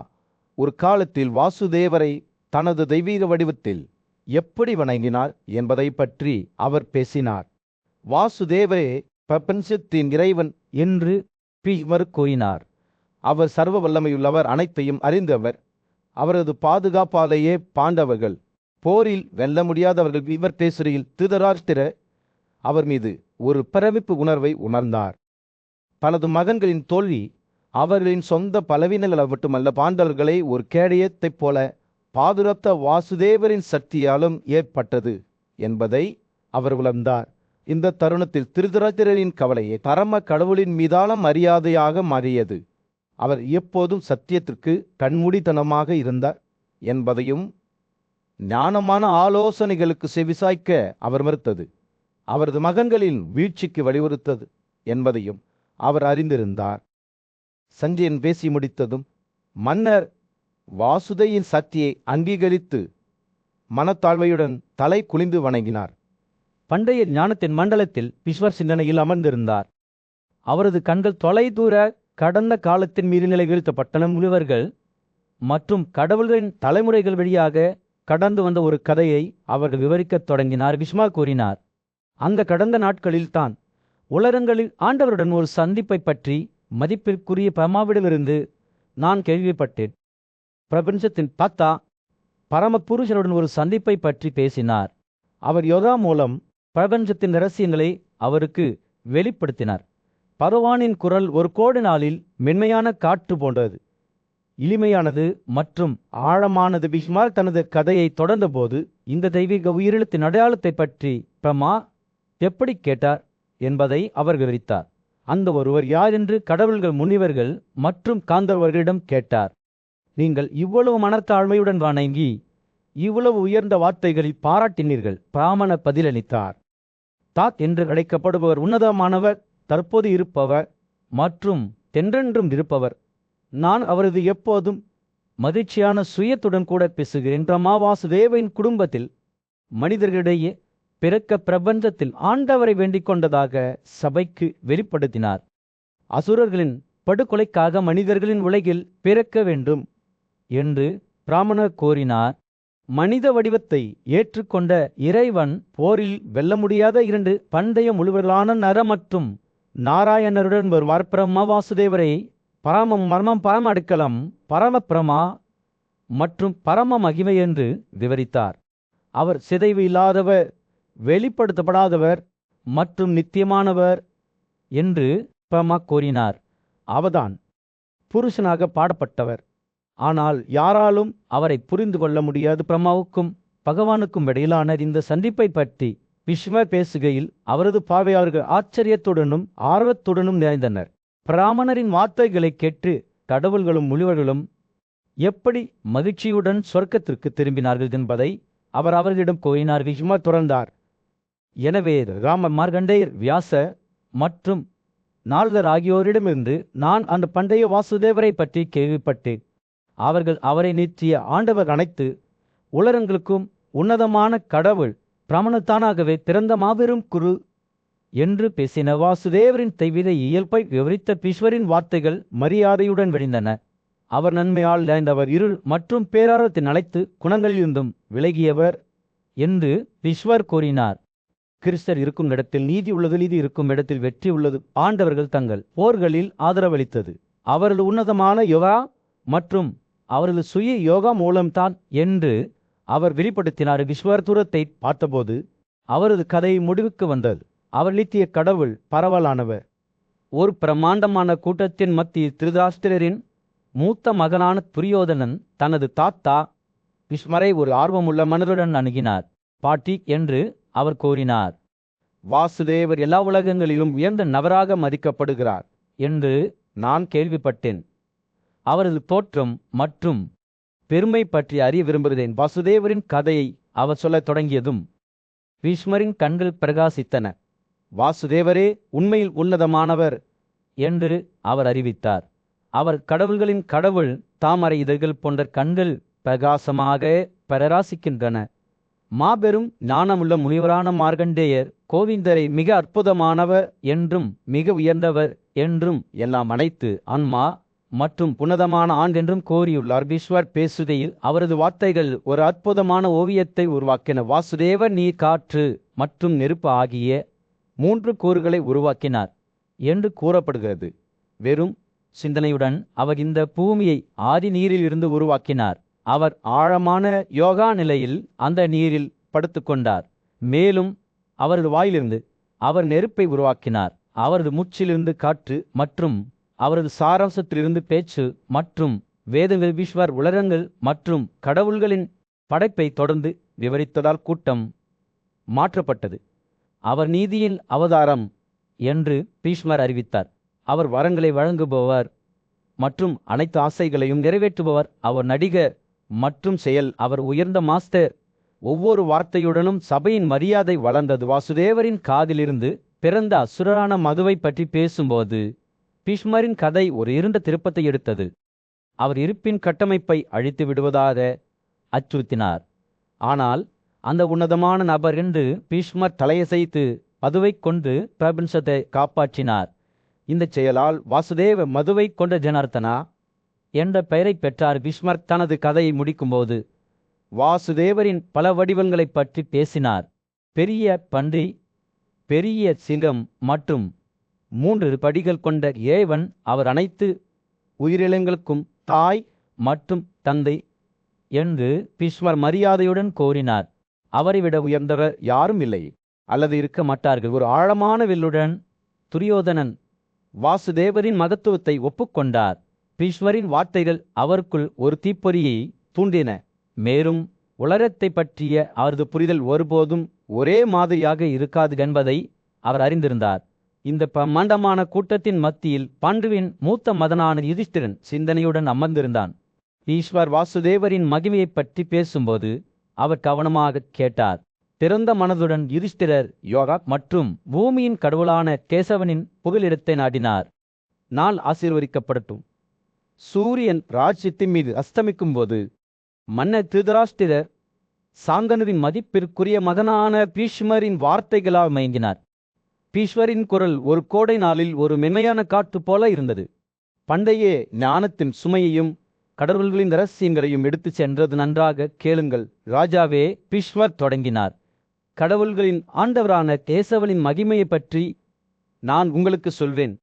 ஒரு காலத்தில் வாசுதேவரை தனது தெய்வீக வடிவத்தில் எப்படி வணங்கினார் என்பதை பற்றி அவர் பேசினார். வாசுதேவரே பிரபஞ்சத்தின் இறைவன் என்று பீஷ்மர் கூறினார். அவர் சர்வ வல்லமையுள்ளவர், அனைத்தையும் அறிந்தவர். அவரது பாதுகாப்பாலேயே பாண்டவர்கள் போரில் வெல்ல முடியாதவர்கள். இவர் பேசுகையில் திருதராஷ்டிரர் அவர் மீது ஒரு பிரமிப்பு உணர்வை உணர்ந்தார். தனது மகன்களின் தோல்வி அவர்களின் சொந்த பலவீனங்கள் மட்டுமல்ல, பாண்டவர்களை ஒரு கேடயத்தைப் போல பாதுகாத்த வாசுதேவரின் சக்தியாலும் ஏற்பட்டது என்பதை அவர் உணர்ந்தார். இந்த தருணத்தில் திருதராஷ்டிரரின் கவலையை பரம கடவுளின் மீதான மரியாதையாக மாறியது. அவர் எப்போதும் சத்தியத்திற்கு கண்மூடித்தனமாக இருந்தார் என்பதையும் ஞானமான ஆலோசனைகளுக்கு செவிசாய்க்க அவர் மறுத்தது அவரது மகன்களின் வீழ்ச்சிக்கு வழிவகுத்தது என்பதையும் அவர் அறிந்திருந்தார். சஞ்சயன் பேசி முடித்ததும் மன்னர் வாசுதேயின் சக்தியை அங்கீகரித்து மனத்தாழ்மையுடன் தலை குனிந்து வணங்கினார். பண்டைய ஞானத்தின் மண்டலத்தில் பீஷ்மர் சிந்தனையில் அமர்ந்திருந்தார். அவரது கண்கள் தொலைதூர கடந்த காலத்தின் மீது நிலைநிறுத்தப்பட்டன. முனிவர்கள் மற்றும் கடவுள்களின் தலைமுறைகள் வழியாக கடந்து வந்த ஒரு கதையை அவர்கள் விவரிக்கத் தொடங்கினார். பீஷ்மர் கூறினார், அந்த கடந்த நாட்களில் தான் உலகங்களில் ஆண்டவருடன் ஒரு சந்திப்பை பற்றி மதிப்பிற்குரிய பிரம்மாவிடமிருந்து நான் கேள்விப்பட்டேன். பிரபஞ்சத்தின் பக்தா பரமபுருஷனுடன் ஒரு சந்திப்பை பற்றி பேசினார். அவர் யோகா மூலம் பிரபஞ்சத்தின் ரகசியங்களை அவருக்கு வெளிப்படுத்தினார். பகவானின் குரல் ஒரு கோடை நாளில் மென்மையான காற்று போன்றது, இனிமையானது மற்றும் ஆழமானது. பீஷ்மர் தனது கதையை தொடர்ந்தபோது இந்த தெய்வீக உயிரிழத்தின் அடையாளத்தை பற்றி பிரம்மா எப்படி கேட்டார் என்பதை அவர் விவரித்தார். அந்த ஒருவர் யார் என்று கடவுள்கள், முனிவர்கள் மற்றும் காந்தர்வர்களிடம் கேட்டார். நீங்கள் இவ்வளவு மனத்தாழ்மையுடன் வணங்கி இவ்வளவு உயர்ந்த வார்த்தைகளில் பாராட்டினீர்கள். பிராமண பதிலளித்தார். தாத் என்று அழைக்கப்படுபவர் உன்னதமானவர், தற்போது இருப்பவர் மற்றும் தென்றென்றும் இருப்பவர். நான் அவரது எப்போதும் மகிழ்ச்சியான சுயத்துடன் கூட பேசுகிறேன். பிரம்மா வாசுதேவன் குடும்பத்தில் மனிதர்களிடையே பிறக்க பிரபஞ்சத்தில் ஆண்டவரை வேண்டிக் கொண்டதாக சபைக்கு வெளிப்படுத்தினார். அசுரர்களின் படுகொலைக்காக மனிதர்களின் உலகில் பிறக்க வேண்டும் என்று பிராமணர் கோரினார். மனித வடிவத்தை ஏற்றுக்கொண்ட இறைவன் போரில் வெல்ல முடியாத 2 பண்டைய முழுவலான நர மற்றும் நாராயணருடன் வருவார். பிரம்மா வாசுதேவரை பரமம் மர்மம் பரம அடைக்கலம் பரம பிரமா மற்றும் பரம மகிமை என்று விவரித்தார். அவர் சிதைவு இல்லாதவர், வெளிப்படுத்தப்படாதவர் மற்றும் நித்தியமானவர் என்று பிரம்மா கூறினார். அவர்தான் புருஷனாக பாடப்பட்டவர். ஆனால் யாராலும் அவரை புரிந்து கொள்ள முடியாது. பிரம்மாவுக்கும் பகவானுக்கும் இடையிலான இந்த சந்திப்பை பற்றி விஷ்வர் பேசுகையில் அவரது பார்வையாளர்கள் ஆச்சரியத்துடனும் ஆர்வத்துடனும் நிறைந்தனர். பிராமணரின் வார்த்தைகளை கேட்டு கடவுள்களும் முனிவர்களும் எப்படி மகிழ்ச்சியுடன் சொர்க்கத்திற்கு திரும்பினார்கள் என்பதை அவர் அவர்களிடம் கூறினார். விஷ்வர் தொடர்ந்தார். எனவே ராம மார்கண்டேயர் வியாச மற்றும் நால்வர் ஆகியோரிடமிருந்து நான் அந்த பண்டைய வாசுதேவரை பற்றி கேள்விப்பட்டேன். அவர்கள் அவரை நித்திய ஆண்டவர் அனைத்து உலகங்களுக்கும் உன்னதமான கடவுள் பிராமணத்தானாகவே பிறந்த மாபெரும் குரு என்று பேசின. வாசுதேவரின் தெய்வீக இயல்பை விவரித்த பீஸ்வரின் வார்த்தைகள் மரியாதையுடன் வெளிந்தன. அவர் நன்மையால் நிறைந்தவர், இருள் மற்றும் பேராரத்தின் அனைத்து குணங்களிலிருந்தும் விலகியவர் என்று பீஸ்வர் கூறினார். கிறிஸ்தர் இருக்கும் இடத்தில் நீதி உள்ளது, நீதி இருக்கும் இடத்தில் வெற்றி உள்ளது. ஆண்டவர்கள் தங்கள் போர்களில் ஆதரவளித்தது அவரது உன்னதமான யோகா மற்றும் அவரது சுய யோகா மூலம்தான் என்று அவர் வெளிப்படுத்தினார். விஸ்வர் தூரத்தை பார்த்தபோது அவரது கதை முடிவுக்கு வந்தது. அவர் நித்திய கடவுள், பரவலானவர். ஒரு பிரமாண்டமான கூட்டத்தின் மத்தியில் திருதராஷ்டிரரின் மூத்த மகனான துரியோதனன் தனது தாத்தா விஸ்வரை ஒரு ஆர்வமுள்ள மனதுடன் அணுகினார். பாட்டி என்று அவர் கூறினார். வாசுதேவர் எல்லா உலகங்களிலும் உயர்ந்த நபராக மதிக்கப்படுகிறார் என்று நான் கேள்விப்பட்டேன். அவரது தோற்றம் மற்றும் பெருமை பற்றி அறிய விரும்புகிறேன். வாசுதேவரின் கதையை அவர் சொல்லத் தொடங்கியதும் விஸ்வரின் கண்கள் பிரகாசித்தன. வாசுதேவரே உண்மையில் உன்னதமானவர் என்று அவர் அறிவித்தார். அவர் கடவுள்களின் கடவுள். தாமரை இதழ்கள் போன்ற கண்கள் பிரகாசமாக பிரகாசிக்கின்றன. மாபெரும் ஞானமுள்ள முனிவரான மார்கண்டேயர் கோவிந்தரை மிக அற்புதமானவர் என்றும் மிக உயர்ந்தவர் என்றும் எல்லாம் அனைத்து ஆன்மா மற்றும் புனிதமான ஆண் என்றும் கோரியுள்ளார். விஸ்வர் பேசுகையில் அவரது வார்த்தைகள் ஒரு அற்புதமான ஓவியத்தை உருவாக்கின. வாசுதேவர் நீர், காற்று மற்றும் நெருப்பு ஆகிய 3 கூறுகளை உருவாக்கினார் என்று கூறப்படுகிறது. வெறும் சிந்தனையுடன் அவர் இந்த பூமியை ஆதி நீரில் இருந்து உருவாக்கினார். அவர் ஆழமான யோகா நிலையில் அந்த நீரில் படுத்துக்கொண்டார். மேலும் அவரது வாயிலிருந்து அவர் நெருப்பை உருவாக்கினார். அவரது மூச்சிலிருந்து காற்று மற்றும் அவரது சாராம்சத்திலிருந்து பேச்சு மற்றும் வேதங்கள். விஸ்வர் உலகங்கள் மற்றும் கடவுள்களின் படைப்பை தொடர்ந்து விவரித்ததால் கூட்டம் மாற்றப்பட்டது. அவர் நீதியின் அவதாரம் என்று பீஷ்மர் அறிவித்தார். அவர் வரங்களை வழங்குபவர் மற்றும் அனைத்து ஆசைகளையும் நிறைவேற்றுபவர். அவர் நடிகர் மற்றும் செயல். அவர் உயர்ந்த மாஸ்டர். ஒவ்வொரு வார்த்தையுடனும் சபையின் மரியாதை வளர்ந்தது. வாசுதேவரின் காதிலிருந்து பிறந்த அசுரரான மதுவை பற்றி பேசும்போது பீஷ்மரின் கதை ஒரு இருண்ட திருப்பத்தை எடுத்தது. அவர் இருப்பின் கட்டமைப்பை அழித்து விடுவதாக அச்சுறுத்தினார். ஆனால் அந்த உன்னதமான நபர் என்று பீஷ்மர் தலையசைத்து மதுவை கொண்டு பிரபஞ்சத்தை காப்பாற்றினார். இந்த செயலால் வாசுதேவ மதுவை கொண்ட ஜனார்த்தனா என்ற பெயரை பெற்றார். பீஷ்மர் தனது கதையை முடிக்கும்போது வாசுதேவரின் பல வடிவங்களை பற்றி பேசினார். பெரிய பன்றி, பெரிய சிங்கம் மற்றும் 3 படிகள் கொண்ட ஏவன். அவர் அனைத்து உயிரினங்களுக்கும் தாய் மற்றும் தந்தை என்று பீஷ்மர் மரியாதையுடன் கூறினார். அவரை விட உயர்ந்தவர் யாரும் இல்லை அல்லது இருக்க மாட்டார்கள். ஒரு ஆழமான வில்லுடன் துரியோதனன் வாசுதேவரின் மகத்துவத்தை ஒப்புக்கொண்டார். பீஷ்மரின் வார்த்தைகள் அவருக்குள் ஒரு தீப்பொறியை தூண்டின. மேலும் உலகத்தை பற்றிய அவரது புரிதல் ஒருபோதும் ஒரே மாதிரியாக இருக்காது என்பதை அவர் அறிந்திருந்தார். இந்த பிரம்மாண்டமான கூட்டத்தின் மத்தியில் பாண்டுவின் மூத்த மகனான யுதிஷ்டிரன் சிந்தனையுடன் அமர்ந்திருந்தான். ஈஸ்வர் வாசுதேவரின் மகிமையைப் பற்றி பேசும்போது அவர் கவனமாக கேட்டார். திறந்த மனதுடன் யுதிஷ்டிரர் யோகாக் மற்றும் பூமியின் கடவுளான கேசவனின் புகலிடத்தை நாடினார். நாள் ஆசீர்வதிக்கப்படட்டும். சூரியன் ராஜ்யத்தின் மீது அஸ்தமிக்கும் போது மன்னர் திருதராஷ்டிரர் சாந்தனுவின் மதிப்பிற்குரிய மகனான பீஷ்மரின் வார்த்தைகளால் மயங்கினார். பீஷ்மரின் குரல் ஒரு கோடை நாளில் ஒரு மென்மையான காற்று போல இருந்தது. பண்டைய ஞானத்தின் சுமையையும் கடவுள்களின் ரகசியங்களையும் எடுத்துச் சென்றது. நன்றாக கேளுங்கள் ராஜாவே, பீஷ்மர் தொடங்கினார். கடவுள்களின் ஆண்டவரான கேசவனின் மகிமையை பற்றி நான் உங்களுக்கு சொல்வேன்.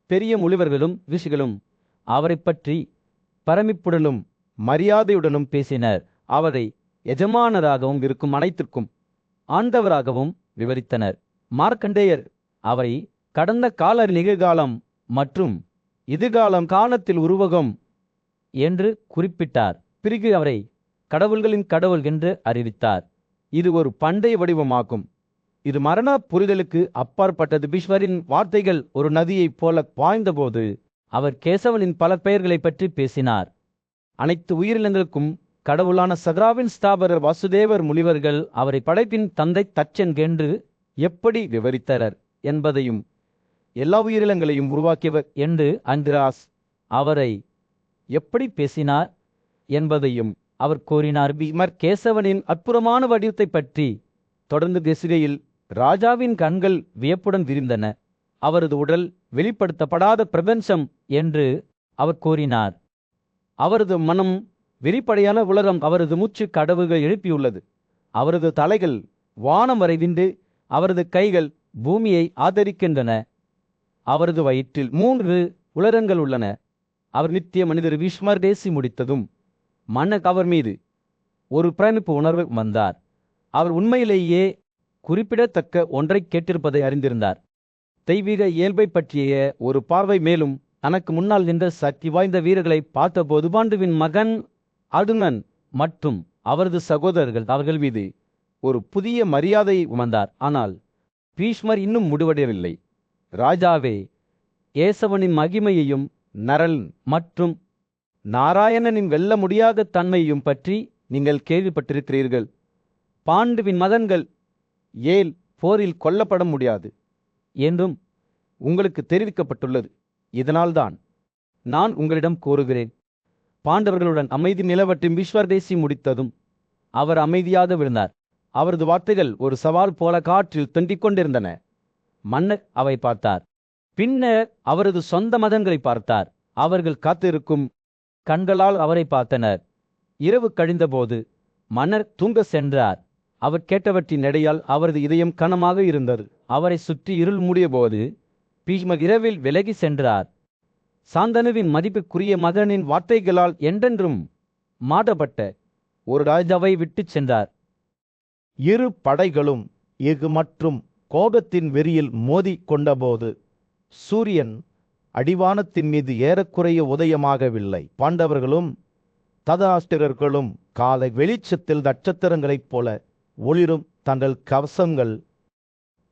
பெரிய முனிவர்களும் ரிஷிகளும் அவரை பற்றி பரமிப்புடனும் மரியாதையுடனும் பேசினர். அவரை எஜமானராகவும் இருக்கும் அனைத்திற்கும் ஆண்டவராகவும் விவரித்தனர். மார்க்கண்டேயர் அவரை கடந்த கால நிகழ்காலம் மற்றும் எதிர்காலம் காலத்தில் உருவகம் என்று குறிப்பிட்டார். பிறகு அவரை கடவுள்களின் கடவுள் என்று அறிவித்தார். இது ஒரு பண்டைய வடிவமாகும். இது மரண புரிதலுக்கு அப்பாற்பட்டது. பீஷ்மரின் வார்த்தைகள் ஒரு நதியைப் போல பாய்ந்தபோது அவர் கேசவனின் பல பெயர்களை பற்றி பேசினார். அனைத்து உயிரினங்களுக்கும் கடவுளான சத்ராவின் ஸ்தாபரர் வாசுதேவர் முனிவர்கள் அவரை படைப்பின் தந்தை தச்சன் என்று எப்படி விவரித்தனர் என்பதையும், எல்லா உயிரினங்களையும் உருவாக்கியவர் என்று அந்திராஸ் அவரை எப்படி பேசினார் என்பதையும் அவர் கூறினார். பீஷ்மர் கேசவனின் அற்புதமான வடிவத்தை பற்றி தொடர்ந்து பேசுகையில் ராஜாவின் கண்கள் வியப்புடன் விரிந்தன. அவரது உடல் வெளிப்படுத்தப்படாத பிரபஞ்சம் என்று அவர் கூறினார். அவரது மனம் வெளிப்படையான உலகம். அவரது மூச்சு கடவுள்கள் எழுப்பியுள்ளது. அவரது தலைகள் வானம் வரை விண்டு அவரது கைகள் பூமியை ஆதரிக்கின்றன. அவரது வயிற்றில் 3 உலகங்கள் உள்ளன. அவர் நித்திய மனிதர். பீஷ்மர் பேசி முடித்ததும் மன்னர் அவர் மீது ஒரு பிரமிப்பு உணர்வு வந்தார். அவர் உண்மையிலேயே குறிப்பிடத்தக்க ஒன்றை கேட்டிருப்பதை அறிந்திருந்தார். தெய்வீக இயல்பை பற்றிய ஒரு பார்வை. மேலும் தனக்கு முன்னால் நின்ற சக்தி வாய்ந்த வீரர்களை பார்த்தபோது பாண்டுவின் மகன் அர்ஜுனன் மற்றும் அவரது சகோதரர்கள் அவர்கள் மீது ஒரு புதிய மரியாதையை உணர்ந்தார். ஆனால் பீஷ்மர் இன்னும் முடிவடையவில்லை. ராஜாவே, கேசவனின் மகிமையையும் நரன் மற்றும் நாராயணனின் வெல்ல முடியாத தன்மையையும் பற்றி நீங்கள் கேள்விப்பட்டிருக்கிறீர்கள். பாண்டுவின் மகன்கள் ஏல் போரில் கொல்லப்பட முடியாது என்றும் உங்களுக்கு தெரிவிக்கப்பட்டுள்ளது. இதனால்தான் நான் உங்களிடம் கூறுகிறேன். பாண்டவர்களுடன் அமைதி நிலவற்றும் பீஷ்மர் பேசி முடித்ததும் அவர் அமைதியாக விழுந்தார். அவரது வார்த்தைகள் ஒரு சவால் போல காற்றில் தொங்கிக் கொண்டிருந்தன. மன்னர் அவை பார்த்தார். பின்னர் அவரது சொந்த மகன்களை பார்த்தார். அவர்கள் காத்திருக்கும் கண்களால் அவரை பார்த்தனர். இரவு கழிந்தபோது மன்னர் தூங்க சென்றார். அவர் கேட்டவற்றின் எடையால் அவரது இதயம் கனமாக இருந்தது. அவரை சுற்றி இருள் மூடிய போது பீஷ்மர் இரவில் விலகி சென்றார். சாந்தனுவின் மதிப்புக்குரிய மகனின் வார்த்தைகளால் என்றென்றும் மாற்றப்பட்ட ஒரு ராஜாவை விட்டுச் சென்றார். இரு படைகளும் எஃகு மற்றும் கோபத்தின் வெறியில் மோதி கொண்டபோது சூரியன் அடிவானத்தின் மீது ஏறக்குறைய உதயமாகவில்லை. பாண்டவர்களும் ததாஷ்டிரர்களும் காலை வெளிச்சத்தில் நட்சத்திரங்களைப் போல ஒளிரும் தங்கள் கவசங்கள்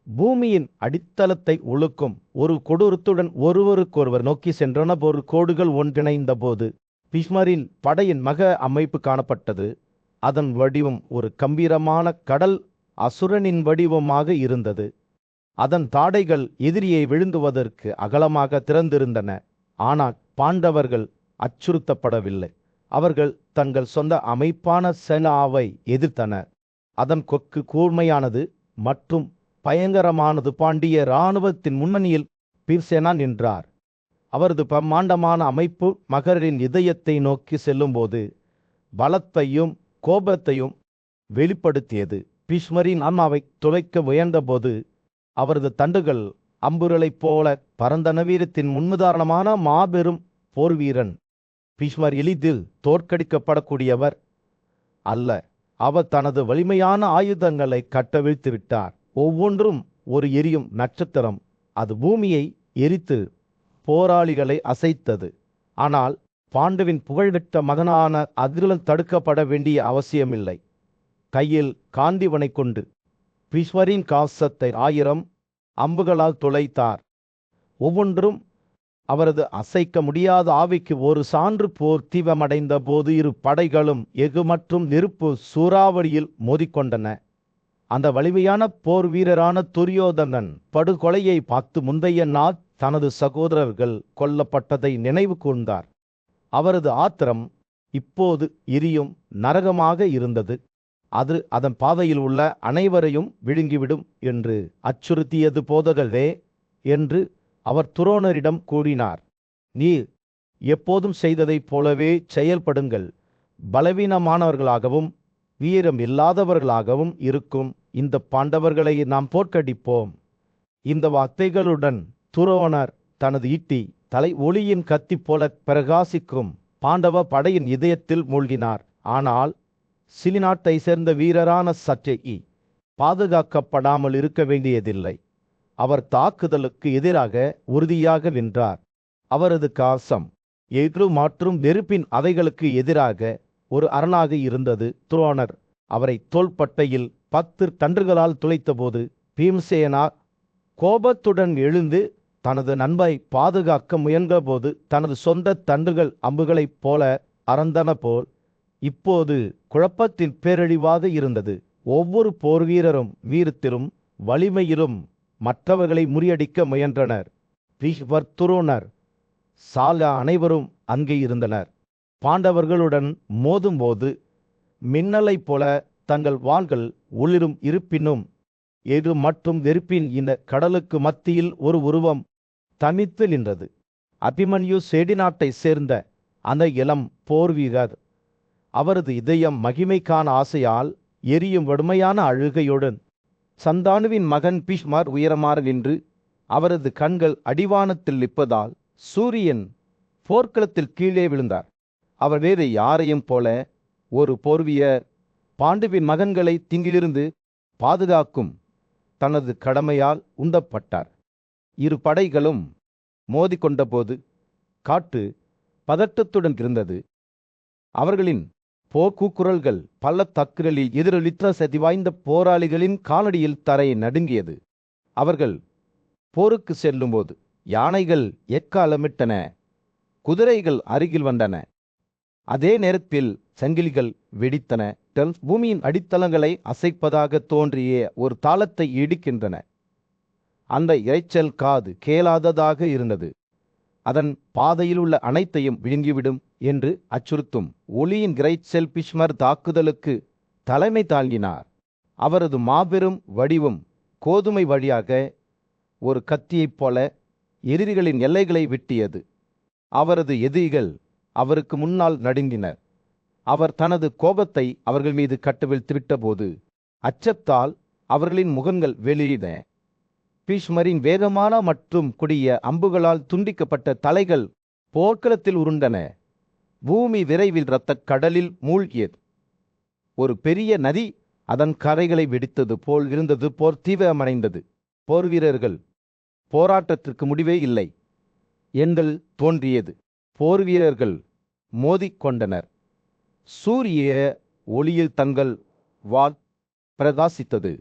பூமியின் அடித்தளத்தை உழுக்கும் ஒரு கொடூரத்துடன் ஒருவருக்கொருவர் நோக்கி சென்றன. ஒரு கோடுகள் ஒன்றிணைந்த போது பீஷ்மரின் படையின் மக அமைப்பு காணப்பட்டது. அதன் வடிவம் ஒரு கம்பீரமான கடல் அசுரனின் வடிவமாக இருந்தது. அதன் தாடைகள் எதிரியை விழுந்துவதற்கு அகலமாக திறந்திருந்தன. ஆனால் பாண்டவர்கள் அச்சுறுத்தப்படவில்லை. அவர்கள் தங்கள் சொந்த அமைப்பான சேனாவை எதிர்த்தனர். அதன் கொக்கு கூர்மையானது மற்றும் பயங்கரமானது. பாண்டிய இராணுவத்தின் முன்னணியில் பீர்சேனா நின்றார். அவரது பிரம்மாண்டமான அமைப்பு மகரின் இதயத்தை நோக்கி செல்லும்போது பலத்தையும் கோபத்தையும் வெளிப்படுத்தியது. பீஷ்மரின் ஆன்மாவை துளைக்க முயன்றபோது அவரது தண்டுகள் அம்புகளைப் போல பரந்தன. வீரத்தின் முன்னுதாரணமான மாபெரும் போர்வீரன். பீஷ்மர் எளிதில் தோற்கடிக்கப்படக்கூடியவர் அல்ல. அவர் தனது வலிமையான ஆயுதங்களை கட்டவிழ்த்து விட்டார். ஒவ்வொன்றும் ஒரு எரியும் நட்சத்திரம். அது பூமியை எரித்து போராளிகளை அசைத்தது. ஆனால் பாண்டுவின் புகழ்பெற்ற மகனான அர்ஜுனன் தடுக்கப்பட வேண்டிய அவசியமில்லை. கையில் காந்திவனை கொண்டு பீஷ்மரின் கவசத்தை 1000 அம்புகளால் துளைத்தார். ஒவ்வொன்றும் அவரது அசைக்க முடியாத ஆவிக்கு ஒரு சான்று போர் தீவமடைந்த போது இரு படைகளும் எஃகு மற்றும் நெருப்பு சூறாவளியில் மோதிக்கொண்டன. அந்த வலிமையான போர் வீரரான துரியோதனன் படுகொலையை பார்த்து முந்தைய நாள் தனது சகோதரர்கள் கொல்லப்பட்டதை நினைவு கூர்ந்தார். அவரது ஆத்திரம் இப்போது எரியும் நரகமாக இருந்தது. அது அதன் பாதையில் உள்ள அனைவரையும் விழுங்கிவிடும் என்று அச்சுறுத்தியது. போதகரே என்று அவர் துரோணரிடம் கூறினார், நீர் எப்போதும் செய்ததைப் போலவே செயல்படுங்கள். பலவீனமானவர்களாகவும் வீரம் இல்லாதவர்களாகவும் இருக்கும் இந்த பாண்டவர்களை நாம் தோற்கடிப்போம். இந்த வார்த்தைகளுடன் துரோணர் தனது ஈட்டி தலை ஒளியின் கத்தி போல பிரகாசிக்கும் பாண்டவ படையின் இதயத்தில் மூழ்கினார். ஆனால் சிலிநாட்டை சேர்ந்த வீரரான சத்யகி பாதுகாக்கப்படாமல் இருக்க வேண்டியதில்லை. அவர் தாக்குதலுக்கு எதிராக உறுதியாக நின்றார். அவரது காசம் எஃகு மற்றும் நெருப்பின் அவைகளுக்கு எதிராக ஒரு அரணாக இருந்தது. துரோணர் அவரை தோள்பட்டையில் 10 தண்டுகளால் துளைத்தபோது பீம்சேனா கோபத்துடன் எழுந்து தனது நண்பரை பாதுகாக்க முயன்றபோது தனது சொந்த தண்டுகள் அம்புகளைப் போல அறந்தன போல் இப்போது குழப்பத்தின் பேரழிவாக இருந்தது. ஒவ்வொரு போர் வீரரும் வீரத்திலும் வலிமையிலும் மற்றவர்களை முறியடிக்க முயன்றனர். பீஷ்மர், துரோணர், சாலா அனைவரும் அங்கே இருந்தனர். பாண்டவர்களுடன் மோதும்போது மின்னலைப் போல தங்கள் வாள்கள் ஒளிரும். இருப்பினும் எஃகு மற்றும் நெருப்பின் இந்த கடலுக்கு மத்தியில் ஒரு உருவம் தனித்து நின்றது. அபிமன்யு சேடிநாட்டை சேர்ந்த அந்த இளம் போர் வீரர். அவரது இதயம் மகிமைக்கான ஆசையால் எரியும் வடுமையான அழுகையுடன் சந்தானுவின் மகன் பீஷ்மர் உயரமாக நின்று அவரது கண்கள் அடிவானத்தில் நிற்பதால் சூரியன் போர்க்களத்தில் கீழே விழுந்தார். அவர் வேறு யாரையும் போல ஒரு போர்வீரர். பாண்டுவின் மகன்களை தீங்கிலிருந்து பாதுகாக்கும் தனது கடமையால் உந்தப்பட்டார். இரு படைகளும் மோதிக்கொண்டபோது காட்டு பதட்டத்துடன் இருந்தது. அவர்களின் போர்க்கூக்குரல்கள் பள்ளத்தாக்குகளில் எதிரொலித்த சக்தி வாய்ந்த போராளிகளின் காலடியில் தரையை நடுங்கியது. அவர்கள் போருக்கு செல்லும்போது யானைகள் எக்காலமிட்டன, குதிரைகள் அருகில் வந்தன. அதே நேரத்தில் சங்கிலிகள் வெடித்தன. பூமியின் அடித்தளங்களை அசைப்பதாக தோன்றிய ஒரு தாளத்தை இடிக்கின்றன. அந்த இரைச்சல் காது கேளாததாக இருந்தது. அதன் பாதையில் உள்ள அனைத்தையும் விழுங்கிவிடும் என்று அச்சுறுத்தும் ஒளியின் இரைச்சல். பீஷ்மர் தாக்குதலுக்கு தலைமை தாங்கினார். அவரது மாபெரும் வடிவம் கோதுமை வழியாக ஒரு கத்தியைப் போல எதிரிகளின் எல்லைகளை வெட்டியது. அவரது எதிரிகள் அவருக்கு முன்னால் நடுங்கினர். அவர் தனது கோபத்தை அவர்கள் மீது கட்டவிழ்த்து விட்டபோது அச்சத்தால் அவர்களின் முகங்கள் வெளியின. பீஷ்மரின் வேகமான மற்றும் கொடிய அம்புகளால் துண்டிக்கப்பட்ட தலைகள் போர்க்களத்தில் உருண்டன. பூமி விரைவில் இரத்தக் கடலில் மூழ்கியது. ஒரு பெரிய நதி அதன் கரைகளை வெடித்தது போல் இருந்தது. போர் தீவிரமடைந்தது. போர் வீரர்கள் போராட்டத்திற்கு முடிவே இல்லை எண்கள் தோன்றியது. போர் வீரர்கள் மோதிக்கொண்டனர். சூரிய ஒளியில் தங்கள் வாள் பிரகாசித்தது.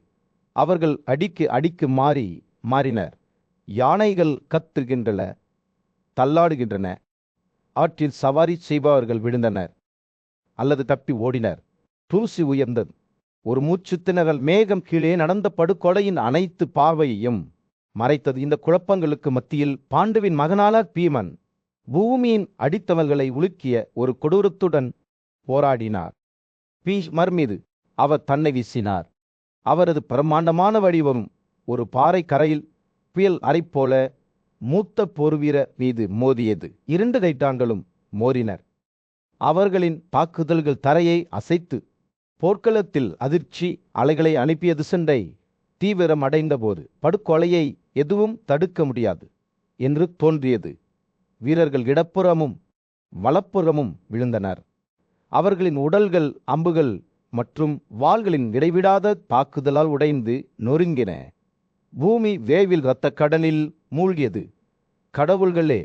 அவர்கள் அடிக்கு மாறினர். யானைகள் கத்துகின்றன, தள்ளாடுகின்றன. ஆற்றில் சவாரி செய்பவர்கள் விழுந்தனர் அல்லது தப்பி ஓடினர். தூசி உயர்ந்தது. ஒரு மூச்சு திணறல் மேகம் கீழே நடந்த படுகொலையின் அனைத்து பார்வையையும் மறைத்தது. இந்த குழப்பங்களுக்கு மத்தியில் பாண்டுவின் மகனான பீமன் பூமியின் அடித்தவர்களை உலுக்கிய ஒரு கொடூரத்துடன் போராடினார். பீஷ்மர் மீது அவர் தன்னை வீசினார். அவரது பிரம்மாண்டமான வடிவம் ஒரு பாறை கரையில் புயல் அறை போல மூத்த போர்வீரர் மீது மோதியது. 2 கைட்டான்களும் மோதினர். அவர்களின் தாக்குதல்கள் தரையை அசைத்து போர்க்களத்தில் அதிர்ச்சி அலைகளை அனுப்பியது. சண்டை தீவிரம் அடைந்தபோது படுகொலையை எதுவும் தடுக்க முடியாது என்று தோன்றியது. வீரர்கள் இடப்புறமும் வலப்புறமும் விழுந்தனர். அவர்களின் உடல்கள் அம்புகள் மற்றும் வாள்களின் இடைவிடாத தாக்குதலால் உடைந்து நொறுங்கின. பூமி வேவில் இரத்தக் கடலில் மூழ்கியது. கடவுள்களே,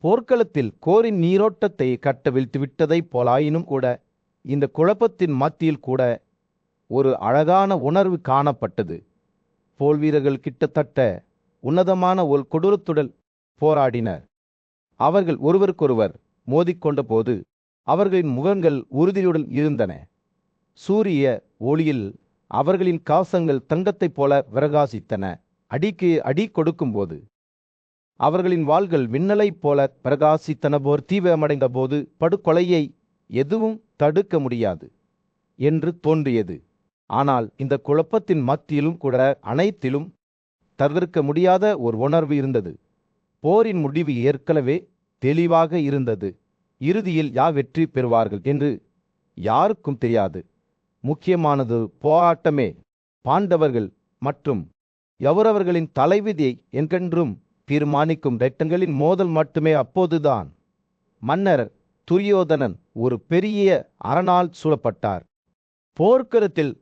போர்க்களத்தில் கோரின் நீரோட்டத்தை கட்டவிழ்த்து விட்டதைப் போலாயினும் கூட இந்த குழப்பத்தின் மத்தியில் கூட ஒரு அழகான உணர்வு காணப்பட்டது. போர் வீரர்கள் கிட்டத்தட்ட உன்னதமான ஒரு கொடூரத்துடன் போராடினர். அவர்கள் ஒருவருக்கொருவர் மோதிக்கொண்ட போது அவர்களின் முகங்கள் உறுதியுடன் இருந்தன. சூரிய ஒளியில் அவர்களின் காசங்கள் தங்கத்தைப் போல பிரகாசித்தன. அடிக்கு அடி கொடுக்கும்போது அவர்களின் வாள்கள் மின்னலைப் போல பிரகாசித்தன. போர் தீவிரமடைந்த போது படுகொலையை எதுவும் தடுக்க முடியாது என்று தோன்றியது. ஆனால் இந்த குழப்பத்தின் மத்தியிலும் கூட அனைத்திலும் தவிர்க்க முடியாத ஒரு உணர்வு இருந்தது. போரின் முடிவு ஏற்கனவே தெளிவாக இருந்தது. இறுதியில் யார் வெற்றி பெறுவார்கள் என்று யாருக்கும் தெரியாது. முக்கியமானது போராட்டமே. பாண்டவர்கள் மற்றும் யௌரவர்களின் தலைவிதியை என்றென்றும் தீர்மானிக்கும் இரத்தங்களின் மோதல் மட்டுமே. அப்போதுதான் மன்னர் துரியோதனன் ஒரு பெரிய அரணால் சூழப்பட்டார். போர்க்களத்தில்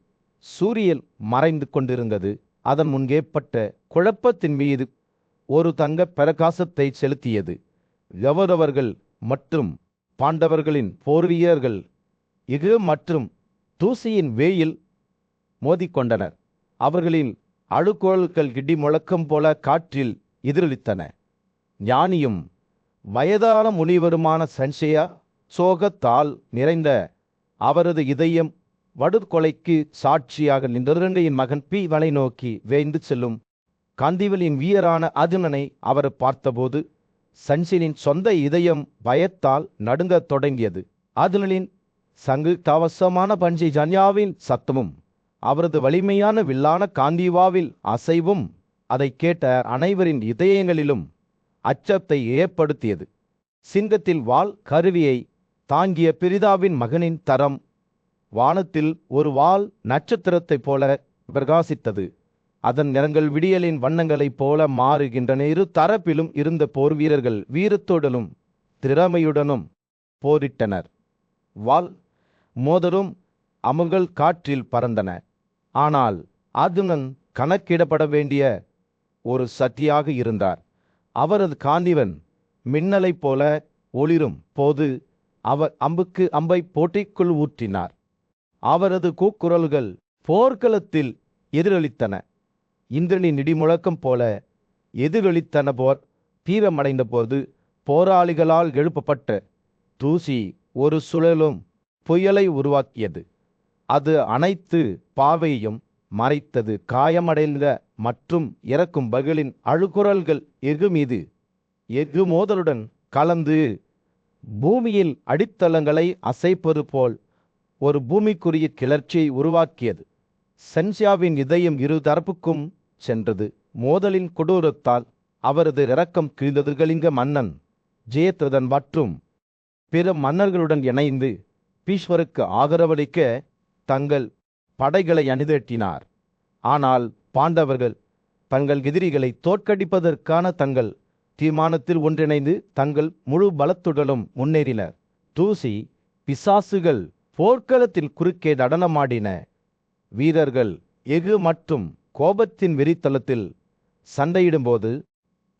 சூரியன் மறைந்து கொண்டிருந்தது. அதன் முன்கேற்பட்ட குழப்பத்தின் மீது ஒரு தங்க பிரகாசத்தை செலுத்தியது. யௌரவர்கள் மற்றும் பாண்டவர்களின் போர் வீரர்கள் இகு மற்றும் தூசியின் வேயில் மோதிக்கொண்டனர். அவர்களின் அழுக்குரல்கள் இடி முழக்கம் போல காற்றில் எதிரொலித்தன. ஞானியும் வயதான முனிவருமான சஞ்சயா சோகத்தால் நிறைந்த அவரது இதயம் வடுகொலைக்கு சாட்சியாக நின்றருங்கையின் மகன் பீவனை நோக்கி வேய்ந்து செல்லும் காந்திவலின் வீரரான அர்ஜுனனை அவர் பார்த்தபோது சஞ்சயனின் சொந்த இதயம் பயத்தால் நடுங்கத் தொடங்கியது. அர்ஜுனனின் சங்கு கவசமான பஞ்சை ஜன்யாவின் சத்தமும் அவரது வலிமையான வில்லான காந்திவாவில் அசைவும் அதை கேட்ட அனைவரின் இதயங்களிலும் அச்சத்தை ஏற்படுத்தியது. சிங்கத்தில் வாள் கருவியை தாங்கிய பிரிதாவின் மகனின் தரம் வானத்தில் ஒரு வாள் நட்சத்திரத்தைப் போல பிரகாசித்தது. அதன் நிறங்கள் விடியலின் வண்ணங்களைப் போல மாறுகின்றன. இரு தரப்பிலும் இருந்த போர் வீரர்கள் வீரத்துடனும் திறமையுடனும் போரிட்டனர். வாள் மோதரும் அம்புகள் காற்றில் பறந்தன. ஆனால் அர்ஜுனன் கணக்கிடப்பட வேண்டிய ஒரு சக்தியாக இருந்தார். அவரது காந்திவன் மின்னலைப் போல ஒளிரும் போது அவர் அம்புக்கு அம்பை போட்டிக்குள் ஊற்றினார். அவரது கூக்குரல்கள் போர்க்களத்தில் எதிரொலித்தன. இந்திரனின் இடிமுழக்கம் போல எதிரொலித்தன. போர் தீவிரமடைந்த போது போராளிகளால் எழுப்பப்பட்ட தூசி ஒரு சுழலும் புயலை உருவாக்கியது. அது அனைத்து பாவையும் மறைத்தது. காயமடைந்த மற்றும் இறக்கும் பகலின் அழுகுரல்கள் எஃகு மீது எஃகு மோதலுடன் கலந்து பூமியில் அடித்தளங்களை அசைப்பது போல் ஒரு பூமிக்குரிய கிளர்ச்சியை உருவாக்கியது. சஞ்சயாவின் இதயம் இரு தரப்புக்கும் சென்றது. மோதலின் கொடூரத்தால் அவரது இரக்கம் கிழிந்தது. கலிங்க மன்னன் ஜெயத்ரதன் மற்றும் பிற மன்னர்களுடன் இணைந்து பீஷ்மருக்கு ஆதரவளிக்க தங்கள் படைகளை அணிதிரட்டினார். ஆனால் பாண்டவர்கள் தங்கள் எதிரிகளை தோற்கடிப்பதற்கான தங்கள் தீர்மானத்தில் ஒன்றிணைந்து தங்கள் முழு பலத்துடனும் முன்னேறினர். தூசி பிசாசுகள் போர்க்களத்தில் குறுக்கே நடனமாடின. வீரர்கள் எஃகு மற்றும் கோபத்தின் வெறித்தளத்தில் சண்டையிடும்போது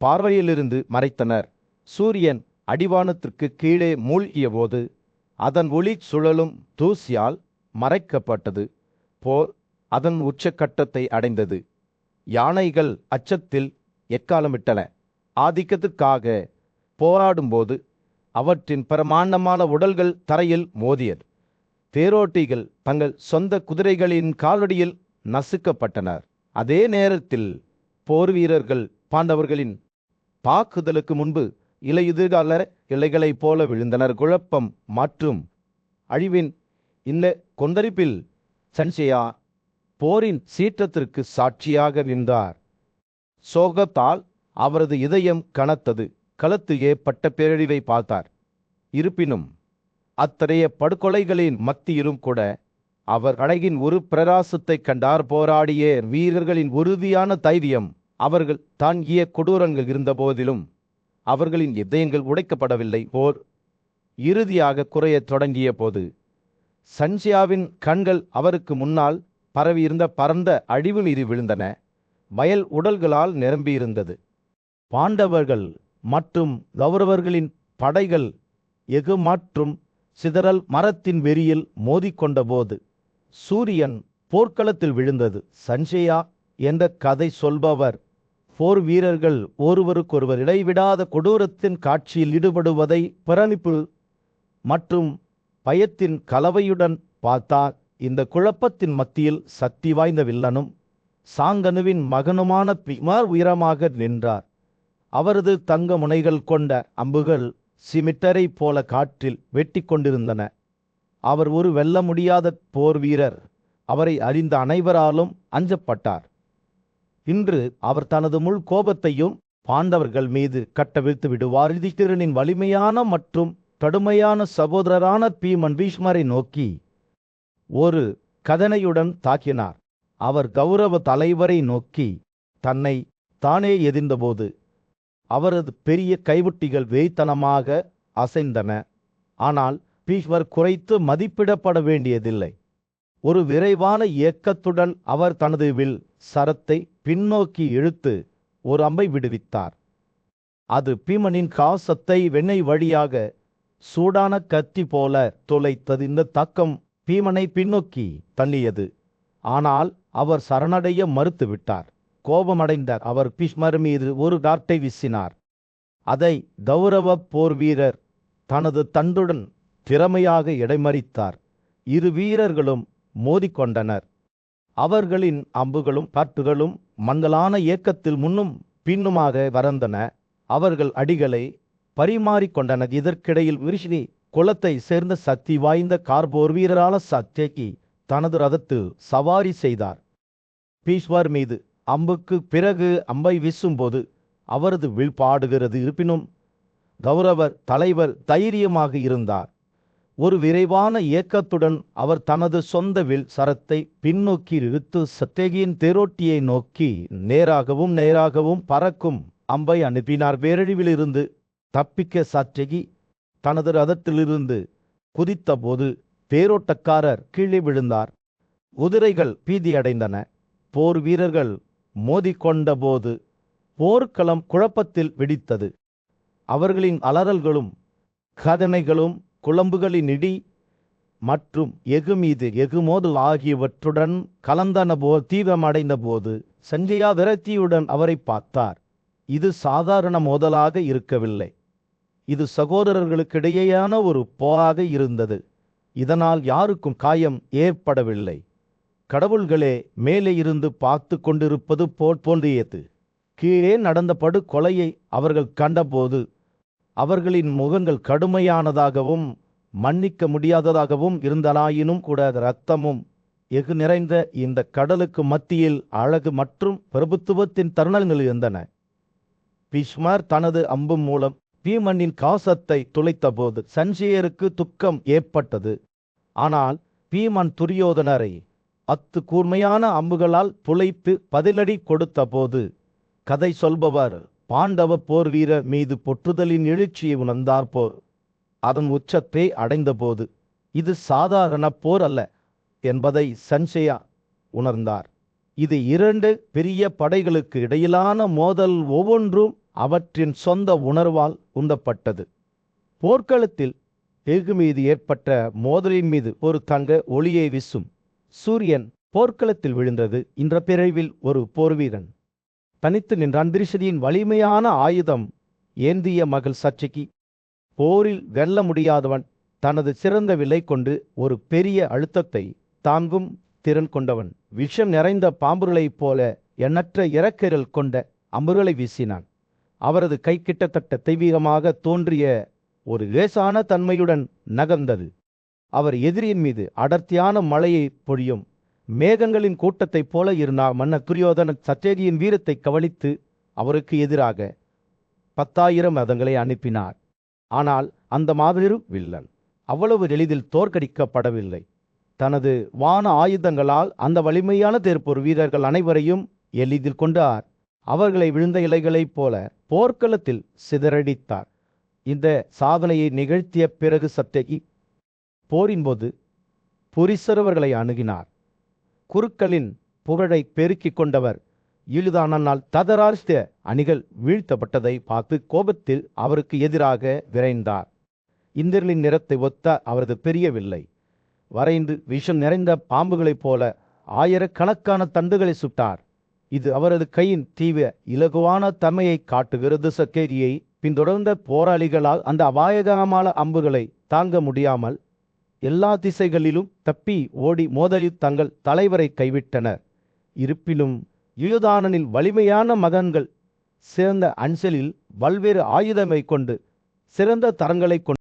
பார்வையிலிருந்து மறைத்தனர். சூரியன் அடிவானத்திற்கு கீழே மூழ்கிய போது அதன் ஒளி சுழலும் தூசியால் மறைக்கப்பட்டது. போர் அதன் உச்சக்கட்டத்தை அடைந்தது. யானைகள் அச்சத்தில் எக்காலமிட்டன. ஆதிக்கத்திற்காக போராடும்போது அவற்றின் பிரமாண்டமான உடல்கள் தரையில் மோதியது. தேரோட்டிகள் தங்கள் சொந்த குதிரைகளின் காலடியில் நசுக்கப்பட்டனர். அதே நேரத்தில் போர் வீரர்கள் பாண்டவர்களின் தாக்குதலுக்கு முன்பு இலையுதிர்கால இலைகளைப் போல விழுந்தனர். குழப்பம் மற்றும் அழிவின் இந்த கொந்தளிப்பில் சஞ்சயா போரின் சீற்றத்திற்கு சாட்சியாக நின்றார். சோகத்தால் அவரது இதயம் கனத்தது. களத்து ஏற்பட்ட பேரழிவை பார்த்தார். இருப்பினும் அத்தகைய படுகொலைகளின் மத்தியிலும் கூட அவர் அழகின் ஒரு பிரகாசத்தை கண்டார். போராடிய வீரர்களின் உறுதியான தைரியம் அவர்கள் தாங்கிய கொடூரங்கள் இருந்த போதிலும் அவர்களின் இதயங்கள் உடைக்கப்படவில்லை. போர் இறுதியாக குறையத் தொடங்கிய போது சஞ்சயாவின் கண்கள் அவருக்கு முன்னால் பரவியிருந்த பரந்த அழிவு மீது விழுந்தன. வயல் உடல்களால் நிரம்பியிருந்தது. பாண்டவர்கள் மற்றும் கௌரவர்களின் படைகள் எஃகு மற்றும் சிதறல் மரத்தின் வெறியில் மோதிக்கொண்ட போது சூரியன் போர்க்களத்தில் விழுந்தது. சஞ்சயா என்ற கதை சொல்பவர் போர் வீரர்கள் ஒருவருக்கொருவர் இடைவிடாத கொடூரத்தின் காட்சியில் ஈடுபடுவதை பிரமிப்பு மற்றும் பயத்தின் கலவையுடன் பார்த்தார். இந்த குழப்பத்தின் மத்தியில் சக்தி வாய்ந்த வில்லனும் சாங்கனுவின் மகனுமான பிமார் உயரமாக நின்றார். அவரது தங்க முனைகள் கொண்ட அம்புகள் சிமிட்டரை போல காற்றில் வெட்டி கொண்டிருந்தன. அவர் ஒரு வெல்ல முடியாத போர் வீரர். அவரை அறிந்த அனைவராலும் அஞ்சப்பட்டார். இன்று அவர் தனது முழு கோபத்தையும் பாண்டவர்கள் மீது கட்டவிழ்த்து விடுவார். யுதிஷ்டிரனின் வலிமையான மற்றும் கடுமையான சகோதரரான பீஷ்மரை நோக்கி ஒரு கதனையுடன் தாக்கினார். அவர் கௌரவ தலைவரை நோக்கி தன்னை தானே எதிர்ந்தபோது அவரது பெரிய கைவுட்டிகள் வேய்த்தனமாக அசைந்தன. ஆனால் பீஷ்மர் குறைத்து மதிப்பிடப்பட வேண்டியதில்லை. ஒரு விரைவான இயக்கத்துடன் அவர் தனது வில் சரத்தை பின்னோக்கி இழுத்து ஒரு அம்பை விடுவித்தார். அது பீமனின் காசத்தை வெண்ணெய் வழியாக சூடான கத்தி போல துளைத்தது. இந்த தாக்கம் பீமனை பின்னோக்கி தள்ளியது. ஆனால் அவர் சரணடைய மறுத்துவிட்டார். கோபமடைந்த அவர் பீஷ்மர் மீது ஒரு டார்ட்டை வீசினார். அதை கௌரவ போர் வீரர் தனது தண்டுடன் திறமையாக இடைமறித்தார். இரு வீரர்களும் மோதிக்கொண்டனர். அவர்களின் அம்புகளும் காற்றுகளும் மங்கலான இயக்கத்தில் முன்னும் பின்னுமாக பறந்தன. அவர்கள் அடிகளை பரிமாறிக்கொண்டனர். இதற்கிடையில் விருஷினி குலத்தை சேர்ந்த சக்தி வாய்ந்த கார்போர் வீரரான சத்யகி தனது ரதத்தில் சவாரி செய்தார். பீஷ்மர் மீது அம்புக்கு பிறகு அம்பை வீசும்போது அவரது வில் பாடுகிறது. இருப்பினும் கௌரவர் தலைவர் தைரியமாக இருந்தார். ஒரு விரைவான இயக்கத்துடன் அவர் தனது சொந்த வில் சரத்தை பின்னோக்கி இழுத்து சத்யகியின் தேரோட்டியை நோக்கி நேராகவும் பறக்கும் அம்பை அனுப்பினார். பேரழிவிலிருந்து தப்பிக்க சத்யகி தனது ரதத்திலிருந்து குதித்தபோது தேரோட்டக்காரர் கீழே விழுந்தார். குதிரைகள் பீதியடைந்தன. போர் வீரர்கள் மோதிக்கொண்டபோது போர்க்களம் குழப்பத்தில் வெடித்தது. அவர்களின் அலறல்களும் கதனைகளும் குழம்புகளின் இடி மற்றும் எஃகு மீது எஃகு மோதல் ஆகியவற்றுடன் கலந்தன தீவிரமடைந்த போது சஞ்சயா விரக்தியுடன் அவரை பார்த்தார். இது சாதாரண மோதலாக இருக்கவில்லை. இது சகோதரர்களுக்கிடையேயான ஒரு போராக இருந்தது. இதனால் யாருக்கும் காயம் ஏற்படவில்லை. கடவுள்களே மேலே இருந்து பார்த்து கொண்டிருப்பது போன்றியது. கீழே நடந்த படுகொலையை அவர்கள் கண்டபோது அவர்களின் முகங்கள் கடுமையானதாகவும் மன்னிக்க முடியாததாகவும் இருந்தனாயினும் கூட இரத்தமும் எஃகு நிறைந்த இந்த கடலுக்கு மத்தியில் அழகு மற்றும் பிரபுத்துவத்தின் தருணங்கள் இருந்தன. பீஷ்மர் தனது அம்பு மூலம் பீமனின் காசத்தை துளைத்தபோது சஞ்சயருக்கு துக்கம் ஏற்பட்டது. ஆனால் பீமன் துரியோதனரை கூர்மையான அம்புகளால் துளைத்து பதிலடி கொடுத்தபோது கதை சொல்பவர் பாண்டவ போர் வீரர் மீது பொற்றுதலின் எழுச்சியை உணர்ந்தார். போர் அதன் உச்சத்தை அடைந்தபோது இது சாதாரண போர் அல்ல என்பதை சஞ்சயா உணர்ந்தார். இது இரண்டு பெரிய படைகளுக்கு இடையிலான மோதல், ஒவ்வொன்றும் அவற்றின் சொந்த உணர்வால் உந்தப்பட்டது. போர்க்களத்தில் எஃகு மீது ஏற்பட்ட மோதலின் மீது ஒரு தங்க ஒளியை வீசும் சூரியன் போர்க்களத்தில் விழுந்தது. இந்த பிறவில் ஒரு போர்வீரன் தனித்து நின்றான். திருஷதியின் வலிமையான ஆயுதம் ஏந்திய மகள் சத்யகி போரில் வெல்ல முடியாதவன். தனது சிறந்த விலை கொண்டு ஒரு பெரிய அழுத்தத்தை தாங்கும் திறன் கொண்டவன். விஷம் நிறைந்த பாம்புகளைப் போல எண்ணற்ற இறக்கைகள் கொண்ட அம்புகளை வீசினான். அவரது கை கிட்டத்தட்ட தெய்வீகமாக தோன்றிய ஒரு லேசான தன்மையுடன் நகர்ந்தது. அவர் எதிரியின் மீது அடர்த்தியான மழையை பொழியும் மேகங்களின் கூட்டத்தைப் போல இருந்தார். மன்னர் துரியோதனன் சத்யகியின் வீரத்தை கவனித்து அவருக்கு எதிராக 10,000 ரதங்களை அனுப்பினார். ஆனால் அந்த மாபெரும் வில்லன் அவ்வளவு எளிதில் தோற்கடிக்கப்படவில்லை. தனது வான ஆயுதங்களால் அந்த வலிமையான தேர்ப்போர் வீரர்கள் அனைவரையும் எளிதில் கொண்டார். அவர்களை விழுந்த இலைகளைப் போல போர்க்களத்தில் சிதறடித்தார். இந்த சாதனையை நிகழ்த்திய பிறகு சத்யகி போரின் போது புரிசரவர்களை அணுகினார். குருக்களின் புகழை பெருக்கிக் கொண்டவர் இழுதானால் ததராஷ்டிர அணிகள் வீழ்த்தப்பட்டதை பார்த்து கோபத்தில் அவருக்கு எதிராக விரைந்தார். இந்திரனின் நிறத்தை ஒத்த அவரது பெரிய வில்லை வரைந்து விஷம் நிறைந்த பாம்புகளைப் போல ஆயிரக்கணக்கான தண்டுகளை சுட்டார். இது அவரது கையின் தீவிர இலகுவான தன்மையை காட்டுகிறது. சக்கேரியை பின்தொடர்ந்த போராளிகளால் அந்த அபாயகரமான அம்புகளை தாங்க முடியாமல் எல்லா திசைகளிலும் தப்பி ஓடி மோதலில் தங்கள் தலைவரை கைவிட்டனர். இருப்பினும் யூதானனில் வலிமையான மகன்கள் சிறந்த அன்சலில் பல்வேறு ஆயுதமை கொண்டு சிறந்த தரங்களை கொண்டு